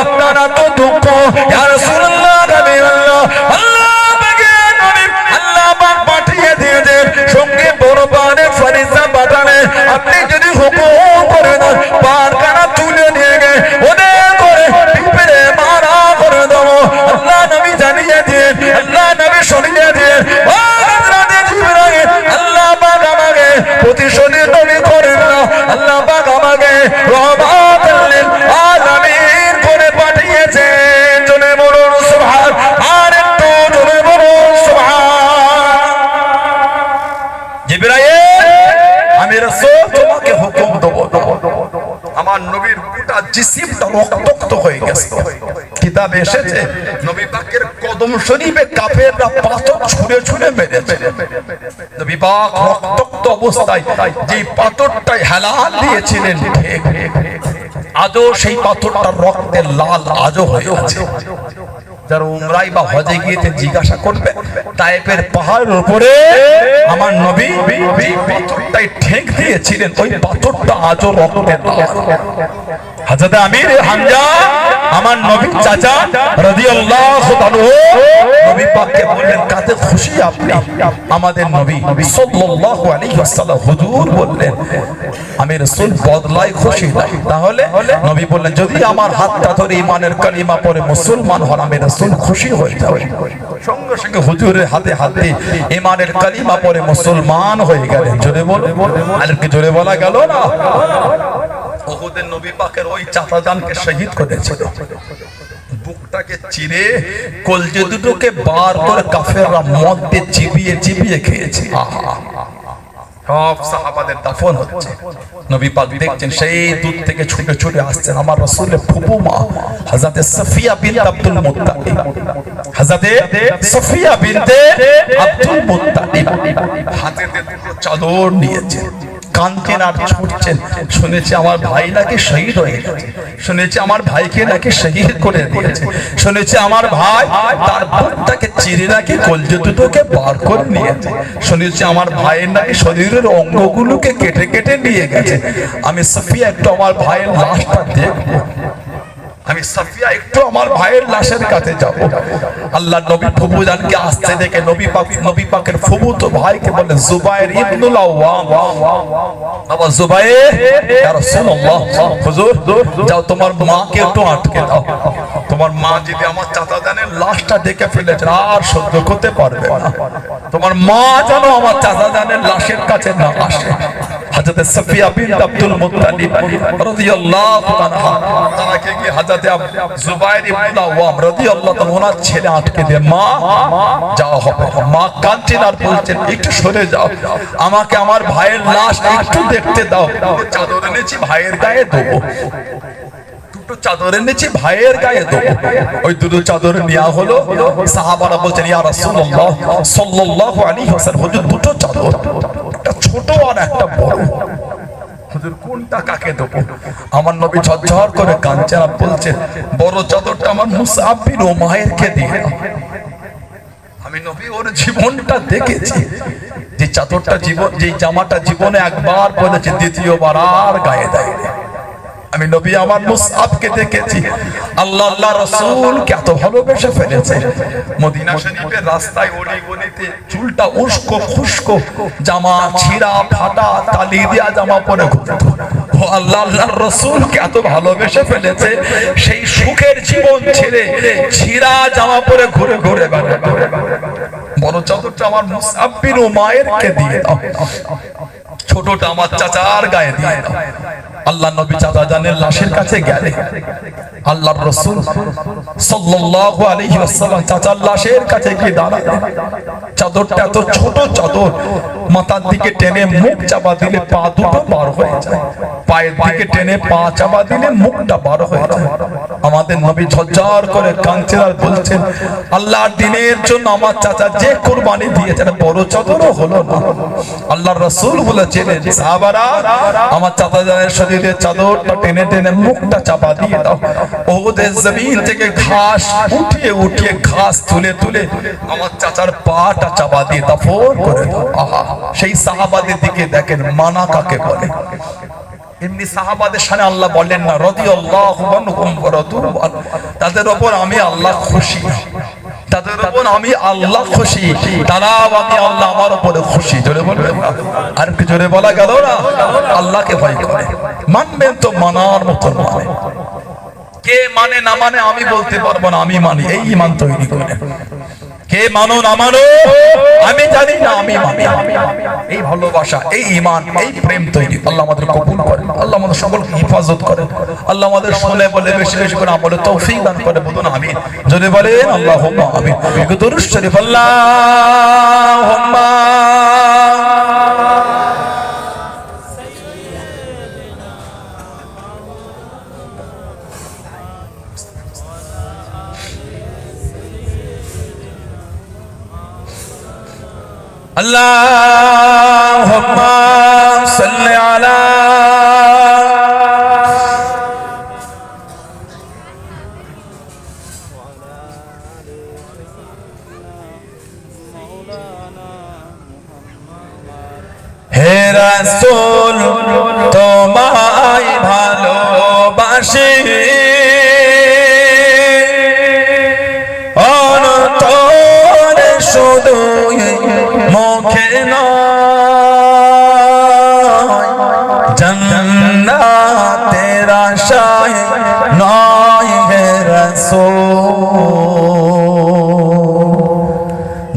আপনারা তো দুঃখ, ইয়া রাসূলুল্লাহ হাবিবাল্লাহ, আল্লাহ পাকের নবী আল্লাহ পাক পাঠিয়ে দিয়েছেন, সঙ্গে বড় বানে ফেরেশতা পাঠালেন। আপনি যদি হুকুম করে দেন, পারখানা তুলে নিয়ে গিয়ে ওদের করে পিঁপড়ে মারা করে দেবো। আল্লাহ নবী জানিয়ে দিন, আল্লাহ নবী শুনিয়ে দিন, ও হযরত জিবরাইল, আল্লাহ পাক আমাকে প্রতিশোধের নবী করেন না, আল্লাহ পাক আমাকে রহমাতুল লিল আলামিন করে পাঠিয়েছেন। জোরে বলুন সুবহান, আর একটু জোরে বলুন সুবহান। জিবরাইল, আমি রাসূল তোমাকে হুকুম দেবো, আমার নবীর গোটা জিসিমটা রক্তাক্ত হয়ে গেছে। কিতাবে এসেছে নবী পাকের কদম শরীফে কাফেররা পাথর ছুঁড়ে ছুঁড়ে মেরেছে। নবী পাক রক্তাক্ত অবস্থায় যে পাথরটাই হেলাল দিয়েছিলেন, আজও সেই পাথরটা রক্তের লাল আজও হয়ে আছে। যারা উমরাই বা হজে গিয়েছে জিজ্ঞাসা করবে, তায়েফের পাহাড়ের উপরে আমার নবী পাথরটাই ঠেক দিয়েছিলেন, ওই পাথরটা আজও রক্তের লাল। হযরত আমির হামজা আমার নবীর চাচা রাদিয়াল্লাহু তাআলা নবী পাককে বললেন, কাতে খুশি আপনি? আমাদের নবী সাল্লাল্লাহু আলাইহি ওয়াসাল্লাম হুজুর বললেন, আমি রাসূল বদলায় খুশি নাই। তাহলে নবী বললেন, যদি আমার হাতটা ধরে ঈমানের কালিমা পড়ে মুসলমান হন, আমি রাসূল খুশি হয়ে যাব। সঙ্গে সঙ্গে হুজুরের হাতে হাতে ঈমানের কালিমা পড়ে মুসলমান হয়ে গেলেন। জোরে বল, আর কি জোরে বলা গেল না? উহুদের নবী পাকের ওই চাচাজানকে শহীদ করেছিল, বুকটাকে চিরে কলজে দুটোকে বার করে কাফেররা মদ দিয়ে চিবিয়ে চিবিয়ে খেয়েছে। সব সাহাবাদের দাফন হচ্ছে, নবী পাক দেখছেন সেই দূর থেকে ছুটে ছুটে আসছেন আমার রাসূলের ফুফু মা হযরত সফিয়া বিনতে আব্দুল মুত্তালিব। হযরত সফিয়া বিনতে আব্দুল মুত্তালিব হাতে চাদর নিয়েছেন, কাঁদছেন আর ছুটছেন। শুনেছি আমার ভাই নাকি শহীদ হয়ে গেছে, শুনেছি আমার ভাইকে নাকি শহীদ করে দিয়েছে, শুনেছি আমার ভাই তার বুকটাকে চিরে নাকি কলজে দুটোকে বার করে নিয়েছে, শুনেছি আমার ভাইয়ের নাকি শরীরের অঙ্গগুলোকে কেটে কেটে নিয়ে গেছে। আমি সফিয়া একটু আমার ভাইয়ের লাশটা দেখবো, আমি সাফিয়া একটু আমার ভাইয়ের লাশের কাছে যাব। আল্লাহ নবী ফুফুজানকে আসতে দেখে নবী পাকের ফুফুতো ভাইকে বলে, জুবায়ের ইবনুল আওয়াম, বাবা জুবায়ের, ইয়া রাসূলুল্লাহ, হুজুর যাও তোমার মাকে একটু আটকে দাও, তোমার মা যদি আমার চাচাজানের লাশটা দেখে ফেলেছে আর সহ্য করতে পারবে না, তোমার মা যেন আমার চাচাজানের লাশের কাছে না আসে। হযরত সফিয়া বিনতে আব্দুল মুত্তালিব রাদিয়াল্লাহু আনহা তাকে কি হযরত জুবায়ের ইবনে আওয়াম রাদিয়াল্লাহু তাআলা ওনার ছেলে আটকে দিয়ে, মা যাও হবে। মা কাঁদছেন আর বলছেন, একটু সরে যাও, আমাকে আমার ভাইয়ের লাশ একটু দেখতে দাও। চাদর এনেছি ভাইয়ের গায়ে দেবো, দুটো চাদর এনেছি ভাইয়ের গায়ে দেবো। ওই দুটো চাদর নেওয়া হলো। সাহাবারা বলছেন, ইয়া রাসূলুল্লাহ সাল্লাল্লাহু আলাইহি ওয়াসাল্লাম, হুজুর দুটো চাদর, একটা ছোট আর একটা বড়। হুজুর কোনটা কাকে দেবো? আমার নবী ঝরঝর করে কাঁদছেন আর বলছেন বড় চাদরটা আমার মুসআব বিন উমাইরকে দিয়ে দাও। আমি নবী ওর জীবনটা দেখেছি, যে চাদরটা জীবন, যে জামাটা জীবনে একবার পরেছে, দ্বিতীয়বার আর গায়ে দেয়। আমি নবী আমার মুসআবকে দেখেছি, আল্লাহ আল্লাহ রাসূলকে এত ভালোবেসে ফেলেছে। মদিনা শরীফের রাস্তায় অলি গলিতে চুলটা উস্কো খুস্কো, জামা ছিঁড়া ফাটা, তালি দেয়া জামা পরে ঘুরতো। ও আল্লাহ আল্লাহর রাসূলকে এত ভালোবেসে ফেলেছে, সেই সুখের জীবন ছেড়ে ছিঁড়া জামা পরে ঘুরে ঘুরে বেড়ায়। বড় চাদরটা আমার মুসআব বিন উমাইরকে দিয়ে দাও, ছোটটা আমার চাচার গায়ে দিয়ে দাও। আল্লাহ নবী চাচা জানের লাশের কাছে গেলে আল্লাহর রাসূল সাল্লাল্লাহু আলাইহি ওয়াসাল্লাম চাচার লাশের কাছে গিয়ে দাঁড়ালেন। চাদরটা এত ছোট চাদর, মাথার দিকে টেনে মুখ চাপা দিলে পা দুটো বার হয়ে যায়, পায়ের দিকে টেনে পা চাপা দিলে মুখটা বার হয়ে যায়। আমাদের নবী ঝরঝর করে কাঁদছেন আর বলছেন আল্লাহর দ্বীনের জন্য আমার চাচা যে কুরবানি দিয়েছেন, বড় চাদরও হলো না। আল্লাহর রাসূল বলেছিলেন সাহাবারা আমার চাচা জানের শরীরের চাদরটা টেনে টেনে মুখটা চাপা দিয়ে দাও। ওদের জমিন থেকে ঘাস উঠিয়ে উঠিয়ে ঘাস তুলে তুলে আমার চাচার পাটা চাপা দিয়ে দাফন করে দাও। আহা, সেই সাহাবাদের দিকে দেখেন, মানা কাকে বলে। এমনি সাহাবাদের সামনে আল্লাহ বলেন না রাদিয়াল্লাহু আনহুম ওয়া রাদু আন, তাদের উপর আমি আল্লাহ খুশি, তাদের উপর আমি আল্লাহ খুশি, তারাও আমি আল্লাহ আমার উপরে খুশি। জোরে বলবেন না? আর কি জোরে বলা গেল না? আল্লাহকে ভয় করে মানবেন তো মানার মতো মানে। কে মানে না মানে আমি বলতে পারবো না, আমি মানি, এই ঈমান তৈরি করে। কে মানো না মানো আমি জানি না, আমি মানি। এই ভালোবাসা, এই ঈমান, এই প্রেম তৈরি। আল্লাহ আমাদের কবুল করেন, আল্লাহ আমাদের সকলকে হেফাজত করেন, আল্লাহ আমাদের শুনে বলে বেশি বেশি করে আমলে তৌফিক দান করে। বলুন আমিন, যদি বলেন আল্লাহুম্মা আমিন। দুরূদ শরীফ আল্লাহুম্মা আল্লাহুম্মা সাল্লি আলা হে রাসূল তোমায় ভালোবাসি, অন্তরে শুধু মুখে নয়, জান্নাতের আশায় নয় হে রাসূল,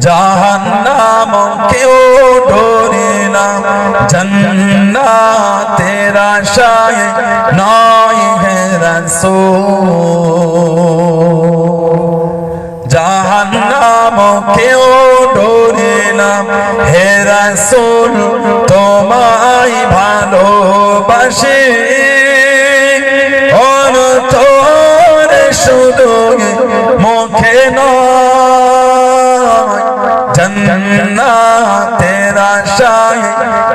জাহান্নাম কেউ ডরে না, জান্নাতের আশায় নয় হে রাসূল, জাহান্নাম কেউ ডরে না হে রাসূল, তোমায় ভালোবাসি, অন্তরে শুধু মুখে নয়, জান্নাতের আশায়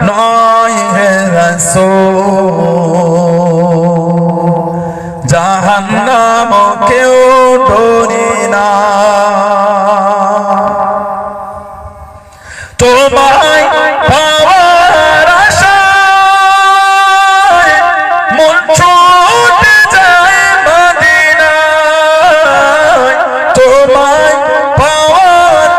নয় হে রাসূল, জাহান্নাম কেউ ডরি না। তোমায় পাওয়ার আশায় মন ছুটে যায় মদিনায়, তোমায় পাওয়ার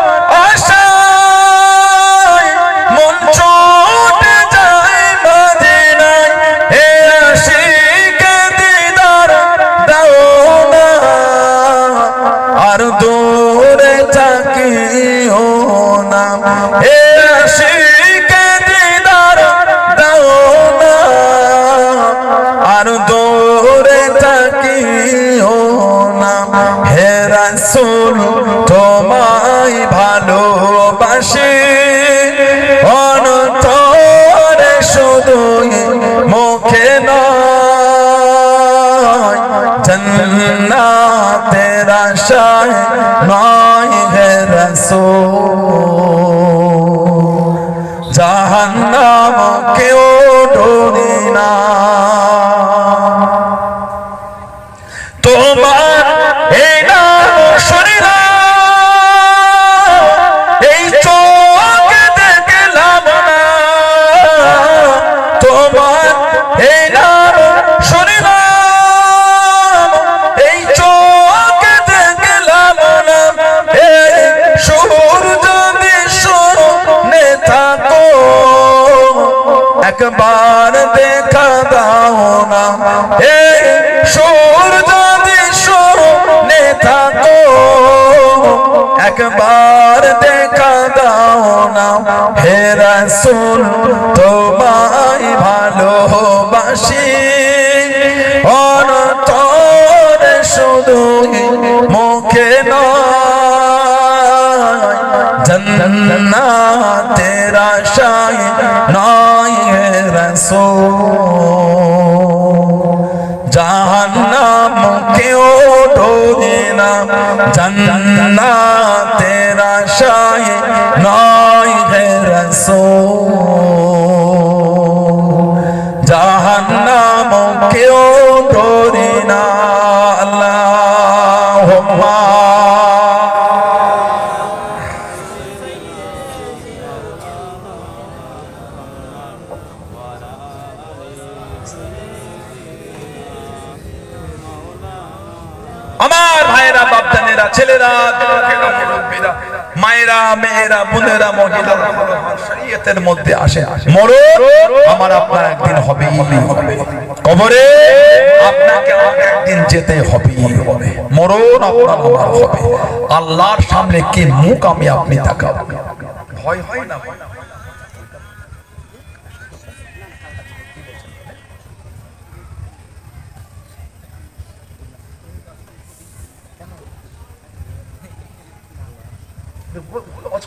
আশায় মন ছুটে যায় মদিনায়, হে আশিক দিদার দাও না, আর দূরে থাকিও না, হে আশিক দিদার দাও না, আর দূরে থাকিও না, হে রাসূল তোমায় ভালোবাসি, অন্তরে শুধু মুখে নয়, জান্নাতের আশায় নয় হে রাসূল, জাহান্নাম কেউ ডরি না। একবার দেখা দাও না এই সুর যদি শুনে থাকো একবার দেখা দাও না হে রাসূল তোমায় ভালোবাসি অন্তরে শুধু মুখে নয় জান্নাতের আশায় নয় হে রাসূল জাহান্নাম কেউ ডোরে না জান্নাতের আশায় নয় হে রাসূল জাহান্নাম কেউ ডোরে না আল্লাহুম্মা আমার ভাইরা বাপজানেরা ছেলেরা মুরব্বীরা মায়েরা মেয়েরা বোনেরা মহিলারা শরীয়তের মধ্যে আসে মরণ আমার আপনার একদিন হবেই হবে কবরে আপনাকে একদিন যেতে হবেই হবে মরণ আপনার আমার হবে আল্লাহর সামনে কি মুখ আমি আপনি তাকাবো ভয় হয় না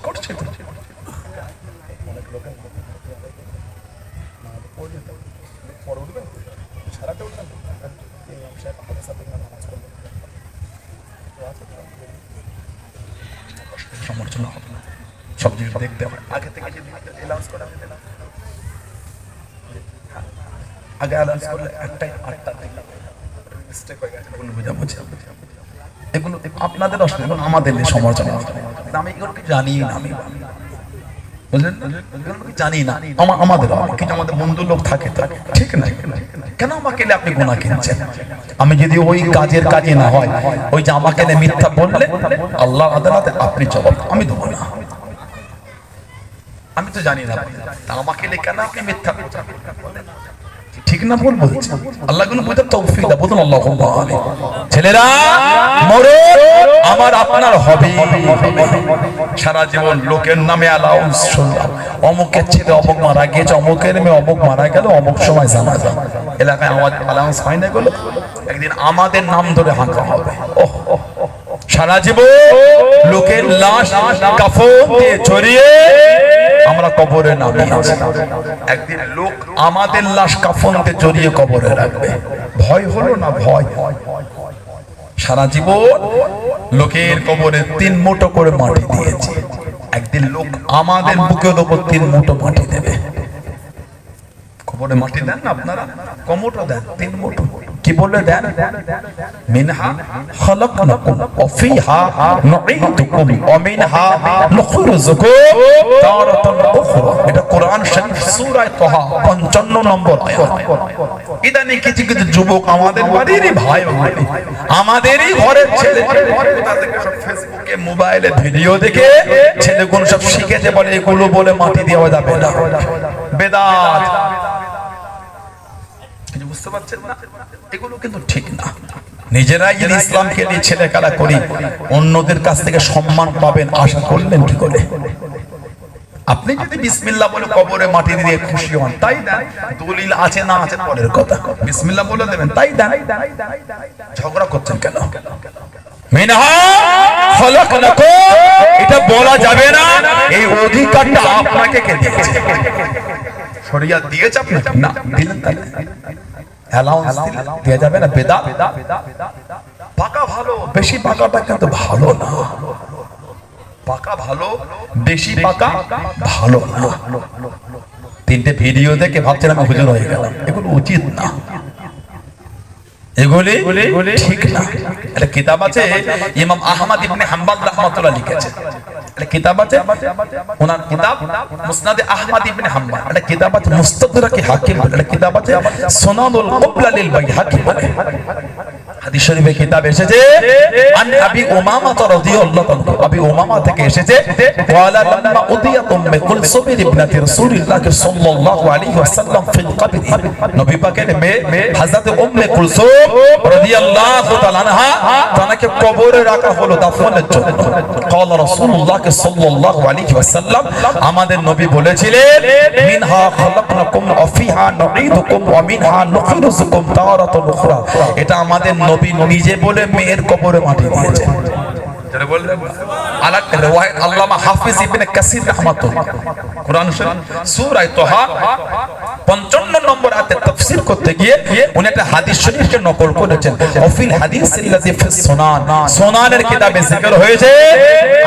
করছে তো সমালোচনা হবে না সব জিনিস দেখতে হবে আগে থেকে যদি অ্যানাউন্স করা যেত না আগে অ্যানাউন্স করলে একটাই 8টা মিস্টেক হয়ে গেছে কোনো বুঝাবুঝি এগুলো আপনাদের অসুবিধা আমাদের সমালোচনা আমি এগুলোকে জানি না আমি বুঝলেন এগুলোকে জানি না আমাদের কিছু আমাদের বন্ধু লোক থাকে ঠিক না কেন আমাকে আপনি গুনাহ কিনছেন আমি যদি ওই কাজের কাজে না হয় ওই যে আমাকে মিথ্যা বললে আল্লাহ আদালতে আপনি জবাব আমি দেবো না আমি তো জানি না আমাকে কেন আপনি মিথ্যা বলছেন ঠিক না ভুল বলছেন আল্লাহ গুলো বুঝতে তৌফিক দাও বলুন আল্লাহুম্মা আমিন ছেলেরা মরণ আমার আপনার হবে সারা জীবন লোকের নামে অ্যালাউন্স শুনলাম অমুকের ছেলে অমুক মারা গেছে অমুকের মেয়ে অমুক মারা গেল অমুক সময় জানাজা এলাকায় আমাদের অ্যালাউন্স হয় না গেল একদিন আমাদের নাম ধরে হাঁকা হবে সারা জীবন লোকের লাশ কাফন দিয়ে ছড়িয়ে আমরা কবরে নামি একদিন লোক আমাদের লাশ কাফন দিয়ে জড়িয়ে কবরে রাখবে ভয় হলো না ভয় সারা জীবন লোকের কবরে 3 মুঠো করে মাটি দিয়েছে একদিন লোক আমাদের বুকের উপর 3 মুঠো মাটি দেবে কবরে মাটি দেন না আপনারা কমুটো দেন 3 মুঠো কি বলে দেন মিনহা খালাকনাকুম ওয়া ফিহা নুঈদুকুম ওয়া মিনহা নুখরিজুকুম তারাতান উখরা এটা কোরআন শরীফ সূরা তাহা 55 নম্বর আয়াত ইদানিং কিছু কিছু যুবক আমাদের বাড়িরই ভাই আমাদেরই ঘরের ছেলে তাদেরকে সব ফেসবুকে মোবাইলে ভিডিও দেখে ছেলেগুলো সব শিখেছে বলে এগুলো বলে মাটি দেওয়া যাবে না বেদাত বুঝতে পারছেন না এগুলো কিন্তু ঠিক না নিজেরাই যদি ইসলামকে নিয়ে ছেলেখেলা করি অন্যদের কাছ থেকে সম্মান পাবেন আশা করলেন কি করে আপনি যদি বিসমিল্লাহ বলে কবরে মাটি দিয়ে খুশি হন তাই দেন দলিল আছে না আছে পরের কথা বিসমিল্লাহ বলে দেবেন তাই দেন ঝগড়া করছেন কেন মিনহা খালাকনাকুম এটা বলা যাবে না এই অধিকারটা আপনাকে কে দিয়েছে শরিয়ত দিয়েছে আপনাকে না দিলেন তাই অ্যালাউন্স দেয়া যাবে না বেদাত পাকা ভালো বেশি পাকাটা কিন্তু ভালো না পাকা ভালো বেশি পাকা ভালো না 3টে ভিডিও দেখে ভাবছেন আমি হুজুর হয়ে গেলাম এগুলো উচিত না এগুলি ঠিক না একটা কিতাব আছে ইমাম আহমদ ইবনে হাম্বল রাহমাতুল্লাহ লিখেছে একটা কিতাব আছে ওনার কিতাব মুসনাদ আহমদ ইবনে হাম্বল একটা কিতাব আছে মুস্তাদরাক হাকিম একটা কিতাব আছে সুনানুল কুবরা লিল বাইহাকি হাদিস শরীফে কিতাব এসেছে আন আবি উমামা রাদিয়াল্লাহু আনহু, আবি উমামা থেকে এসেছে ওয়ালা লাম্মা উদিয়াত উম্মে কুলসুম ইবনাতি রাসূলিল্লাহ সাল্লাল্লাহু আলাইহি ওয়াসাল্লাম ফিল কবর, নবী পাকের মেয়ে হযরত উম্মে কুলসুম রাদিয়াল্লাহু তাআলা আনহা তাকে কবরে রাখা হলো দাফনের জন্য। قال রাসূলুল্লাহ সাল্লাল্লাহু আলাইহি ওয়াসাল্লাম, আমাদের নবী বলেছিলেন মিনহা খালাকনাকুম ওয়া ফিহা নুঈদুকুম ওয়া মিনহা নুখরিজুকুম তারাতান উখরা। এটা আমাদের নবী নিজে বলে মেয়ের কবরে মাটি দিয়েছেন। যারা বললেন আলাক রিওয়ায়াত আল্লামা হাফিজ ইবনে কাসির রাহমাতুল্লাহ কোরআন শরীফ সূরা তাহা 55 নম্বর আয়াতে তাফসীর করতে গিয়ে উনি একটা হাদিস শরীফকে নকল করেছেন। ওয়াফিল হাদিসিল্লাযী ফিস সুনান, সুনানের কিতাবে যিকর হয়েছে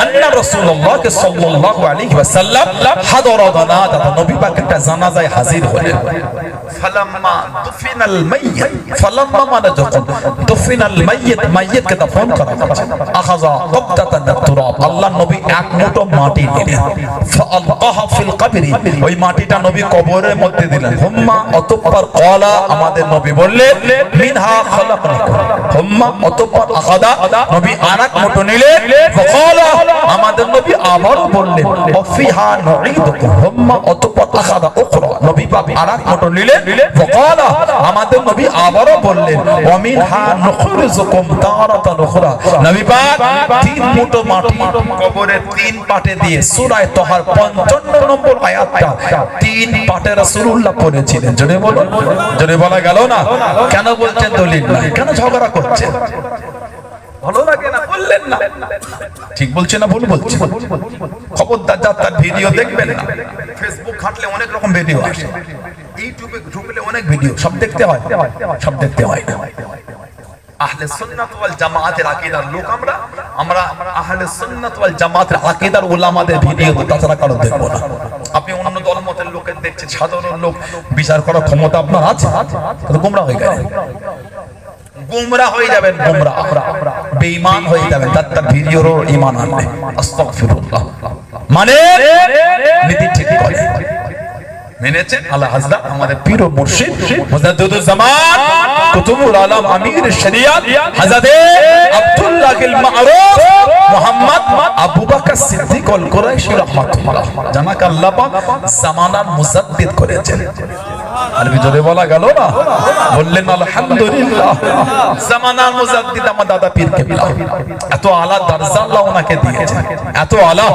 আন্না রাসূলুল্লাহ সাল্লাল্লাহু আলাইহি ওয়াসাল্লাম হাদরা জানাজা, নবী পাক একটা জানাজায় হাজির হলেন। ফালাম্মা দুফিনাল মাইয়িত, ফালাম্মা মানে যখন দুফিনাল মাইয়িত, মাইয়িতকে দাফন করা হচ্ছে, আখাযা কবদাতান তুরাব, আল্লাহ নবী এক মুঠো মাটি নিলেন, ফাআলকাহা ফিল কবরি, ওই মাটিটা নবী কবরের মধ্যে দিলেন। হুম্মা অতঃপর ক্বালা, আমাদের নবী বললেন মিনহা খালাকনাকুম, হুম্মা অতঃপর আখাযা, নবী আরেক মুঠো নিলেন, ফাকালা, আমাদের নবী আবার বললেন ওয়াফিহা নুঈদুকুম, হুম্মা অতঃপর আখাযা উখরা, নবী পাক আরেক মুঠো নিলেন, ফাকালা, আমাদের নবী আবারও বললেন ওয়া মিনহা নুখরিজুকুম তারাতান উখরা, নবী পাক তিন মুঠো মাটি কবরের তিন পাটে দিয়ে সূরা তাহার 55 নম্বর আয়াতটা তিন পাটে রাসূলুল্লাহ পড়েছিলেন। জোরে বলুন, জোরে বলা গেল না? কেন বলছেন দলিল নাই? কেন ঝগড়া করছেন? ভালো লাগে না বললেন না? ঠিক বলছে না ভুল বলছে? খবরদার যা তার ভিডিও দেখবেন না। ফেসবুক ঘাঁটলে অনেক রকম ভিডিও আসে, ইউটিউবে ঢুকলে অনেক ভিডিও, সব দেখতে হয়? সব দেখতে হয় না। আহলে সুন্নাত ওয়াল জামাতের আকীদার লোক আমরা, আমরা আহলে সুন্নাত ওয়াল জামাতের আকীদার উলামাদের ভিডিও তাছাড়া কারো দেখব না। আপনি অন্য দলমতের লোকের দেখছেন, সাধারণ লোক বিচার করার ক্ষমতা আপনার আছে? তো গোমরা হয়ে গেলেন, গোমরা হয়ে যাবেন, গোমরা বেঈমান হয়ে যাবেন, তার ভিডিওরও ঈমান আনবে। আস্তাগফিরুল্লাহ, মানে নীতি ঠিক করে মেনেছেন আল্লাহ হাজরা আমাদের পীর ও মুর্শিদ মুজাদ্দিদুজ জামান কুতুবুল আলম আমির শরিয়ত হযরত আব্দুল্লাহ বিল মারুফ মুহাম্মদ আবু বকর সিদ্দিক আল কুরাইশি রাহমাতুল্লাহ, জানাকে আল্লাহ পাক জামানার মুজাদ্দিদ করেছেন। আরবি জোরে বলা গেল না? বললেন আলহামদুলিল্লাহ, জামানার মুজাদ্দিদ আমার দাদা পীর কেবলা। এত আলা দরজা আল্লাহ ওনাকে দিয়েছেন, এত আলা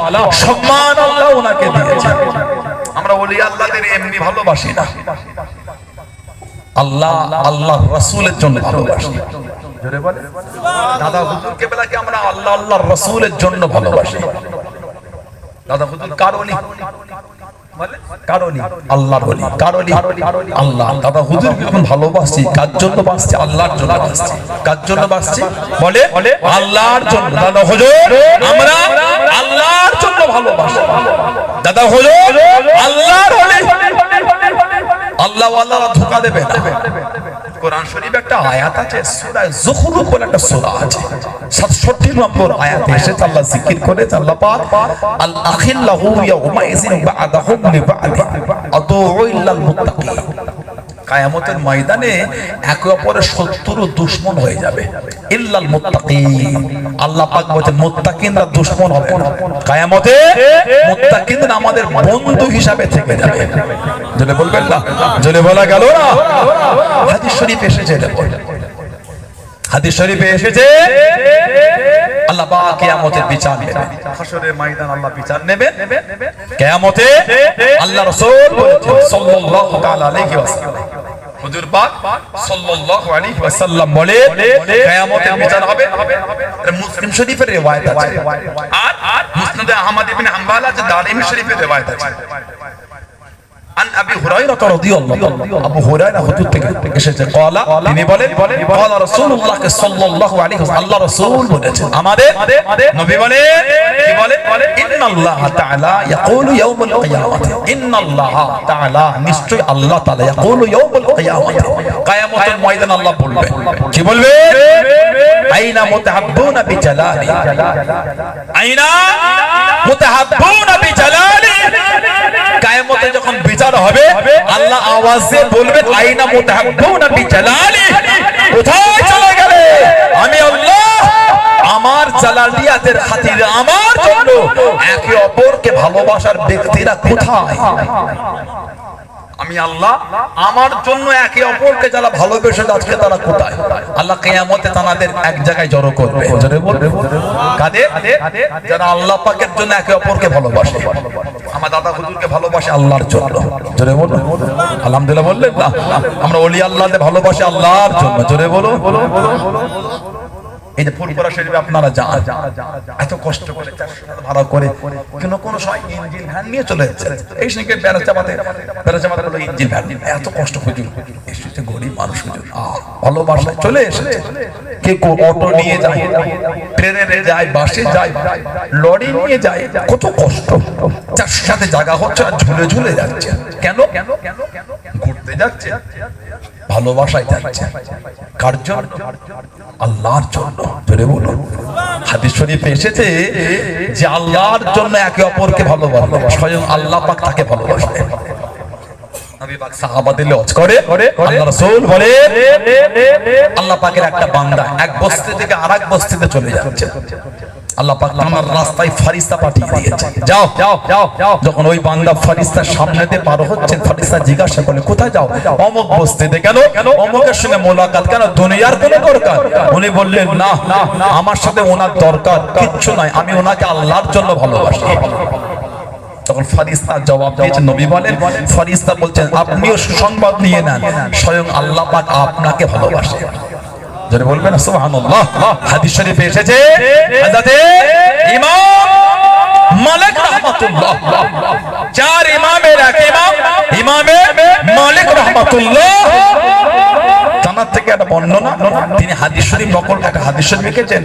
সম্মান আল্লাহ ওনাকে দিয়েছেন। আমরা ওলি আল্লাহদের এমনি ভালোবাসি না, আল্লাহ আল্লাহ রাসূলের জন্য ভালোবাসি। জোরে বলে দাদা হুজুর কেবলাকে আমরা আল্লাহ আল্লাহ রাসূলের জন্য ভালোবাসি। দাদা হুজুর কার ওলি? বলে কার ওলি? আল্লাহর ওলি। কার ওলি? আল্লাহ। দাদা হুজুর যখন ভালোবাসি, কার জন্য বাসছি? আল্লাহর জন্য বাসছি। কার জন্য বাসছি? বলে আল্লাহর জন্য। দাদা হুজুর আমরা আল্লাহর জন্য ভালোবাসি। দাদা হুজুর আল্লাহর ওলি। আল্লাহ ওয়াল্লাহরা ধোঁকা দেবে না। কোরআন শরীফে একটা আয়াত আছে, সূরা যুখরুফ বলে একটা সূরা আছে, 67 নম্বর আয়াতে এসেছে, আল্লাহ জিকির করেছে, আল্লাহ পাক আল আখিল্লাহু ইয়াউমা ইযিন বা'দাহুম লিবা'দ আদউ ইল্লাল মুত্তাকিন, কিয়ামতের ময়দানে একে অপরের শত্রু দুশমন হয়ে যাবে, ইল্লাল মুত্তাকিন। আল্লাহ পাক বলেন মুত্তাকিনরা দুশমন হবে না, কিয়ামতে মুত্তাকিনরা আমাদের বন্ধু হিসাবে থেকে যাবে। জোরে বলবেন না? জোরে বলা গেল না? হাদিস শরীফ এসেছে, হাদিস শরীফে এসেছে আল্লাহ পাক কিয়ামতের বিচার নেবেন, হাশরের ময়দান আল্লাহ বিচার নেবেন। কিয়ামতে আল্লাহ রাসূল বলেছেন সাল্লাল্লাহু তাআলা আলাইহি ওয়াসাল্লাম, হুজুর পাক সাল্লাল্লাহু আলাইহি ওয়াসাল্লাম বলে কিয়ামতের বিচার হবে। এটা মুসলিম শরীফের riwayat আছে, আর মুসনাদ আহমদ ইবনে হাম্বাল আছে, দারিমি শরীফের riwayat আছে। আন আবি হুরায়রা রাদিয়াল্লাহু আনহু, আবু হুরায়রা হুজুর থেকে এসেছে, ক্বালা, তিনি বলেন ক্বালা রাসূলুল্লাহ সাল্লাল্লাহু আলাইহি ওয়াসাল্লাম, আল্লাহ রাসূল বলেছেন, আমাদের নবী বলেন, কি বলেন? ইন্নাল্লাহ তাআলা ইয়াকুলু ইয়াউমুল কিয়ামাতি, ইন্নাল্লাহ তাআলা নিশ্চয় আল্লাহ তাআলা ইয়াকুলু ইয়াউমুল কিয়ামাতি, কিয়ামতের ময়দান আল্লাহ বলবে, কি বলবে? আইনা মুতাহাব্বুনা বিজালালি, আইনা মুতাহাব্বুনা বিজালালি। কিয়ামতে যখন বিচার হবে আল্লাহ আওয়াজে বলবে আইনা মুতাহাব্বুনা বিজালালি, কোথায় চলে গেলে? জালালিয়াতের খাতিরে আমার জন্য একে অপরকে ভালোবাসার ব্যক্তিরা কোথায়? আমি আল্লাহ আমার জন্য একে অপরকে যারা ভালোবেসে আজকে তারা কোথায়? আল্লাহ কিয়ামতে তাদের এক জায়গায় জড়ো করবে। জোরে বলবে কাদের? যারা আল্লাহ পাকের জন্য একে অপরকে ভালোবাসে। আমার দাদা হুজুরকে ভালোবাসে আল্লাহর জন্য। জোরে বলো আলহামদুলিল্লাহ বললেন না? আমরা ওলি আল্লাহকে ভালোবাসি আল্লাহর জন্য। জোরে বলো। এই যে ফুলপুরা শরীফে আপনারা যান, এত কষ্ট করে ভাড়া করে কোন সময় ইঞ্জিন ভ্যান নিয়ে চলে যাচ্ছে। এই সঙ্গে বেড়াচাপাতে হলো ইঞ্জিন ভ্যান, এত কষ্ট হুজুর এসেছে, গরিব মানুষ হুজুর ভালোবাসায় চলে এসেছে। কে অটো নিয়ে যায়, ট্রেনে যায়, বাসে যায়, লরি নিয়ে যায়, কত কষ্ট। যার সাথে জায়গা হচ্ছে আর ঝুলে ঝুলে যাচ্ছে। কেন? ঘুরতে যাচ্ছে, ভালোবাসায় যাচ্ছে। কার জন্য? আল্লাহর জন্য। জোরে বলো। হাদিস শরীফে এসেছে যে আল্লাহর জন্য একে অপরকে ভালোবাসে, স্বয়ং আল্লাহ পাক তাকে ভালোবাসে। নবী পাক সাহাবাদের লজ করে আল্লাহ রাসূল বলে আল্লাহ পাকের একটা বান্দা এক বস্তি থেকে আরেক বস্তিতে চলে যাচ্ছে। আল্লাহ পাক আমার রাস্তায় ফেরেশতা পাঠিয়ে দিয়েছে, যাও। যখন ওই বান্দা ফেরেশতার সামনে দিয়ে পার হচ্ছে, ফেরেশতা জিজ্ঞাসা করে কোথায় যাও? অমুক বস্তিতে। কেন? অমুকের সঙ্গে মোলাকাত। কেন? দুনিয়ার কোনো দরকার? উনি বললেন না, আমার সাথে ওনার দরকার কিচ্ছু নাই, আমি ওনাকে আল্লাহর জন্য ভালোবাসি। তখন ফেরেশতা জবাব দিয়েছেন, নবী বলেন, ফেরেশতা বলছেন আপনিও সুসংবাদ নিয়ে নেন, স্বয়ং আল্লাহ পাক আপনাকে ভালোবাসে। যারা বলবেন সুবহানাল্লাহ। হাদিস শরীফে এসেছে হযরত ইমাম মালিক রাহমাতুল্লাহ, চার ইমামের এক ইমাম ইমামে মালিক রাহমাতুল্লাহ জান্নাত থেকে একটা বর্ণনা, তিনি হাদিস শরীফ নকল একটা হাদিস শরীফ লিখেছেন।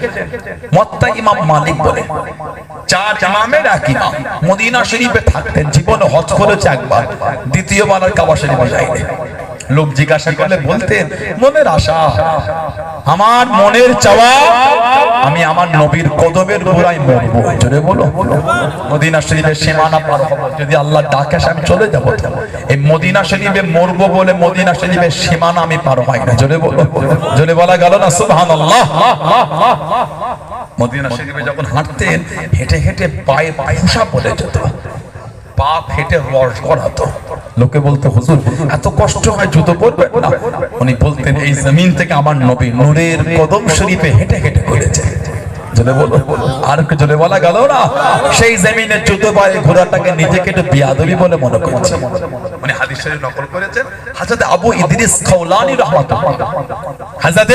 মুত্তা ইমাম মালিক বলে চার ইমামের এক ইমাম মদিনা শরীফে থাকতেন, জীবনে হজ করেছে একবার, দ্বিতীয়বার আর কাবা শরীফে যায়নি। লোক জিজ্ঞাসা করলে বলতেন মনের আশা, আমার মনের চাওয়া আমি আমার নবীর কদমের গোড়ায় মরবো। জোরে বলো। মদিনা শরীফের সীমানা পার হবো, যদি আল্লাহ ডাকে আমি চলে যাবো। এই মদিনা শরীফে মরবো বলে মদিনা শরীফের সীমানা আমি পার হয় না। জোরে বলো। জোরে বলা গেল না সুবহানাল্লাহ। মদিনা শরীফে যখন হাঁটতেন, হেঁটে হেঁটে পায়ে ফুসা পড়ে যেত, পা ফেটে রস গড়াতো। লোকে বলতো হুজুর এত কষ্ট হয়, জুতো পরবে না? উনি বলতেন এই জমিন থেকে আমার নবী নূরের কদম শরীফে হেঁটে হেঁটে করেছে। জোরে বলো। আর কি জোরে বলা গেল না? সেই জমিনে জুতো পায়ে ঘোড়াটাকে নিজেকে একটু বিয়াদবি বলে মনে করছে। উনি হাদিস শরীফ নকল করেছেন হযরত আবু ইদ্রিস খাওলানি রাহমাতুল্লাহ। হযরত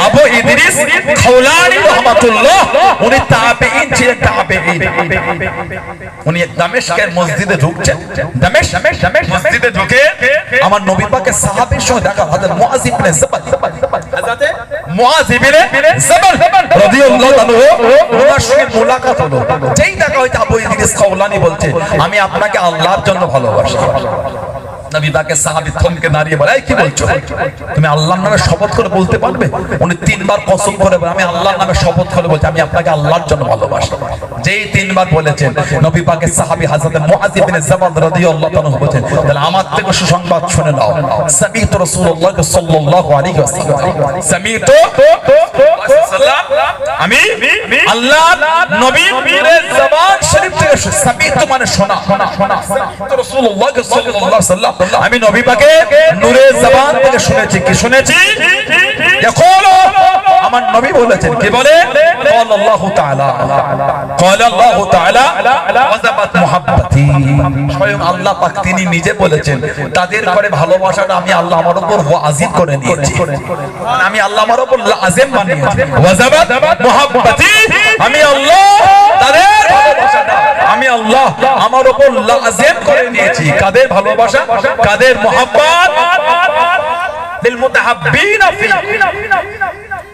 আবু ইদ্রিস খাওলানি রাহমাতুল্লাহ উনি তাবেঈন ছিলেন, তাবেঈন। উনি দামেস্কের মসজিদে ঢুকছেন, দামেস্ক মসজিদে ঢুকে আমার নবী পাকের সাহাবীর সঙ্গে দেখা। হযরত মুআয ইবনে জাবাল, হযরত মুআয ইবনে জাবাল রাদিয়াল্লাহু আনহু ওনার সঙ্গে মোলাকাত হলো। যেই দেখা হয়তো আবু ইদ্রিস খাওলানি বলছে আমি আপনাকে আল্লাহর জন্য ভালোবাসি। নবী পাকের সাহাবী থমকে দাঁড়িয়ে বলে, এই কি বলছো? তুমি আল্লাহর নামে শপথ করে বলতে পারবে? উনি তিনবার কসম করে বলে আমি আল্লাহর নামে শপথ করে বলছি আমি আপনাকে আল্লাহর জন্য ভালোবাসি। যেই তিনবার বলেছেন, নবী পাকের সাহাবী হযরত মুআয ইবনে জাবাল রাদিয়াল্লাহু আনহু বলেন, তাহলে আমার থেকে সুসংবাদ শুনে নাও। সামি'তু রাসূলুল্লাহ সাল্লাল্লাহু আলাইহি ওয়াসাল্লাম, সামি'তু আমি আল্লাহর নবীর জবান শরীফ থেকে সামি'তু মানে শোনা, সামি'তু রাসূলুল্লাহ সাল্লাল্লাহু আলাইহি ওয়াসাল্লাম আমি নবী পাকের নূরের জবান থেকে শুনেছি। কি শুনেছি? ইয়াকুলু আমার নবী বলেছেন, কি বলে? قال الله تعالى قال الله تعالى وجبت محبتي। স্বয়ং আল্লাহ পাক তিনি নিজে বলেছেন তাদের করে ভালোবাসাটা আমি আল্লাহ আমার উপর ওয়াজিব করে নিয়েছি, আমি আল্লাহ আমার উপর লাজিম বানিয়েছি। ওয়াজবাত মুহাব্বতি আমি আল্লাহ তাদের ভালোবাসাটা আমি আল্লাহ আমার উপর লাজিম করে নিয়েছি। কাদের ভালোবাসা? কাদের মুহাব্বত? লিল মুতাহাব্বিনা ফি।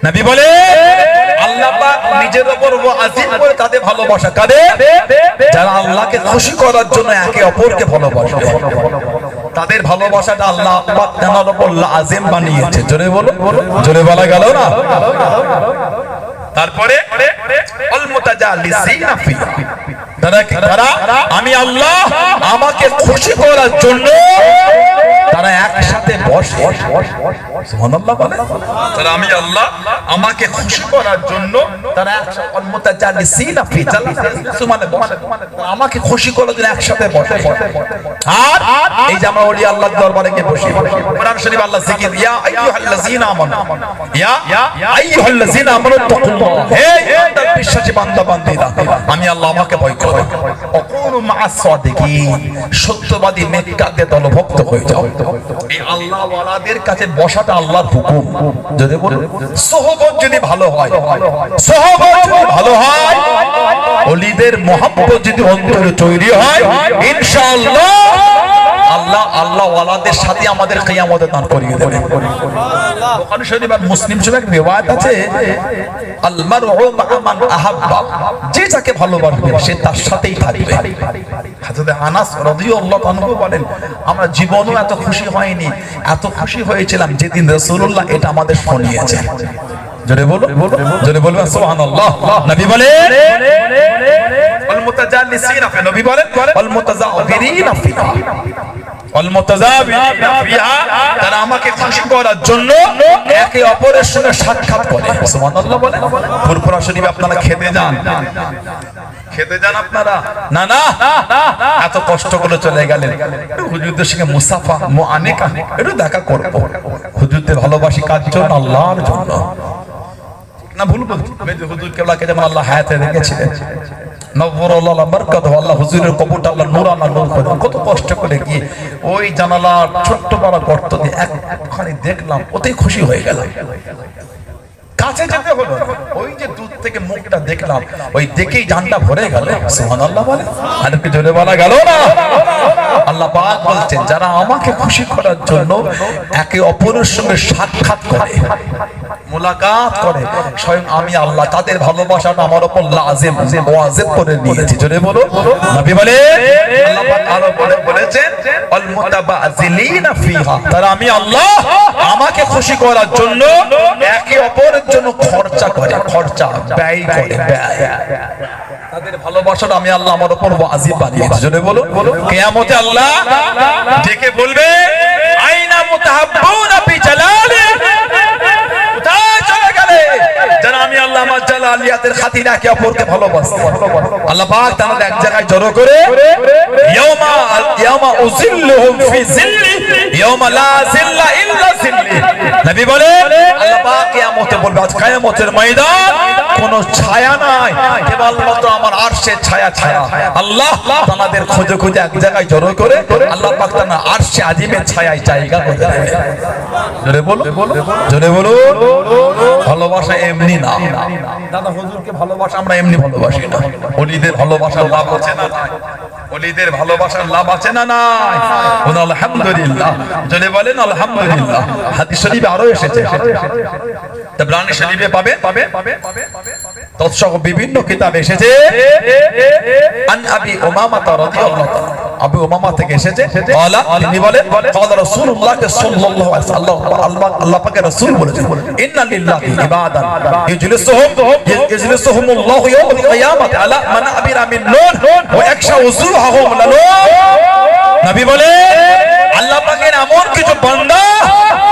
নবী বলে আল্লাহ পাক নিজের উপর ওয়াজিব করে তাদের ভালোবাসা। কাদের? যারা আল্লাহকে খুশি করার জন্য একে অপরকে ভালোবাসে, তাদের ভালোবাসাটা আল্লাহ পাক তার উপর লাজিম বানিয়েছে। জোরে বলো। জোরে বলা গেল না? তারপরে আল মুতাজালিসিনা ফি, তারা আমি আল্লাহ আমাকে খুশি করার জন্য তারা একসাথে বসে সুবহানাল্লাহ বলে তারা আমি আল্লাহ আমাকে খুশি করার জন্য তারা একসাথে মুতাজালিসিনা ফি জালাসা মানে বসে আমাকে খুশি করার জন্য একসাথে বসে আর এই যে আমরা ওলি আল্লাহর দরবারে গিয়ে বসি কোরআন শরীফ আল্লাহ জিকির ইয়া আইয়ুহাল্লাযিনা আমানু ইয়া আইয়ুহাল্লাযিনা আমানু তাকুল্লাহ হে ইমানদার বিশ্বাসী বান্দা বান্দীরা আমি আল্লাহ আমাকে ভয় করো অকুনু মা'আস সাদিকিন সত্যবাদী নেককারদের দলভুক্ত হয়ে যাও এই আল্লাহ ওয়ালাদের কাছে বসাটা আল্লাহর হুকুম যদি বল সোহবত যদি ভালো হয় সোহবত যদি ভালো হয় ওলিদের মহব্বত যদি অন্তরে তৈরি হয় ইনশাআল্লাহ আল্লাহ আল্লাহ ওয়ালাদের সাথে আমাদের কিয়ামতে দান করিয়ে দেবে বুখারী শরীফ আর মুসলিম শরীফে রিওয়ায়াত আছে আল মারউ মা মান আহাব্বা যে যাকে ভালোবাসবে সে তার সাথেই থাকবে হযরত আনাস রাদিয়াল্লাহু আনহু বলেন আমরা জীবনেও এত খুশি হয়নি এত খুশি হয়েছিলাম যেদিন রাসূলুল্লাহ এটা আমাদের শুনিয়েছে জোরে বলো জোরে বলবেন সুবহানাল্লাহ নবী বলেন ওয়াল মুতাজাল্লিসিনা ফি নবী বলেন ওয়াল মুতাযাবিরিনা ফিহা ওয়াল মুতাযাবিরিনা ফিহা তারা আমাকে খুশি করার জন্য একে অপরের সঙ্গে সাক্ষাৎ করে সুবহানাল্লাহ বলেন ফুরফুরা শরীফে আপনারা খেতে যান আপনারা না না এত কষ্ট করে চলে গেলেন হুজুরদের সঙ্গে মুসাফা মুআনিকা একটু দেখা করব হুজুরদের ভালোবাসি কার জন্য আল্লাহর জন্য না ভুল বলছি হুজুর কেবলাকে যেমন আল্লাহ হায়াতে রেখেছিলেন নবরুল্লাহ বরকত আল্লাহ হুজুরের কবরটা আল্লাহ নূরানা নূর করে কত কষ্ট করে গিয়ে ওই জানালার ছোট্ট বড় গর্ত দিয়ে একখানি দেখলাম ওতেই খুশি হয়ে গেলাম কাছে যেতে হলো ওই যে দূর থেকে মুখটা দেখলাম ওই দেখেই জানটা ভরে গেল সুবহানাল্লাহ বলে আর একটু জোরে বলা গেল না আল্লাহ পাক বলছেন যারা আমাকে খুশি করার জন্য একে অপরের সঙ্গে সাক্ষাৎ করে মুলাকাত করে স্বয়ং আমি আল্লাহ তাদের ভালোবাসাটা আমার উপর লাজিম ওয়াজিব করে নিয়েছি জোরে বলো নবী বলে আল্লাহ পাক আরো বলেছেন আল মুতাবাযিলিনা ফিহা তারা আমি আল্লাহ আমাকে খুশি করার জন্য একে অপরের জন্য খরচা করে খরচা ব্যয় করে ব্যয় তাদের ভালোবাসাটা আমি আল্লাহ আমার উপর ওয়াজিব বানিয়েছি জোরে বলো কিয়ামতে আল্লাহ ডেকে বলবে আইনা মুতাহাব্বুনা ফি জালালি যারা আমি আল্লাহ আমার জালালিয়াতের খাতিরে একে অপরকে ভালোবাসি আল্লাহ পাক তাদের এক জায়গায় জড়ো করে ইয়ামা উযিল্লুহুম ফি যিল্লি ইয়ামা লা যিল্লা ইল্লা যিল্লি নবী বলে আল্লাহ পাক কিয়ামতে বলবে আজ কিয়ামতের ময়দান কোনো ছায়া নাই কেবলমাত্র আমার আরশের ছায়া ছায়া আল্লাহ তাদের খুঁজে খুঁজে এক জায়গায় জড়ো করে আল্লাহ পাক তার আরশে আজিমের ছায়ায় জায়গা করে দেবে জোরে বলো জোরে বলো ভালোবাসা এমনি না দাদা হুজুরকে ভালোবাসা আমরা এমনি ভালোবাসি না ওলিদের ভালোবাসার লাভ আছে না ওলিদের ভালোবাসার লাভ আছে না নাই আলহামদুলিল্লাহ জোরে বলেন আলহামদুলিল্লাহ হাদিস শরীফে আরো এসেছে তাবরানী শরীফে পাবে তৎসহ বিভিন্ন কিতাব এসেছে আন আবি উমামা রাদিয়াল্লাহু তাআলা আবু উমামা থেকে এসেছে তিনি বলেন ক্বালা রাসূলুল্লাহ সাল্লাল্লাহু আলাইহি ওয়াসাল্লাম আল্লাহ পাকের রাসূল বলেছেন ইন্না লিল্লাহি ইবাদান ইজলিসুহুমুল্লাহু ইয়াওমাল কিয়ামাতি আলা মানাবিরা মিন নূর ওয়া ইয়াকশা উযুহাহুম লানুর নবী বলে আল্লাহ পাকের এমন কিছু বান্দা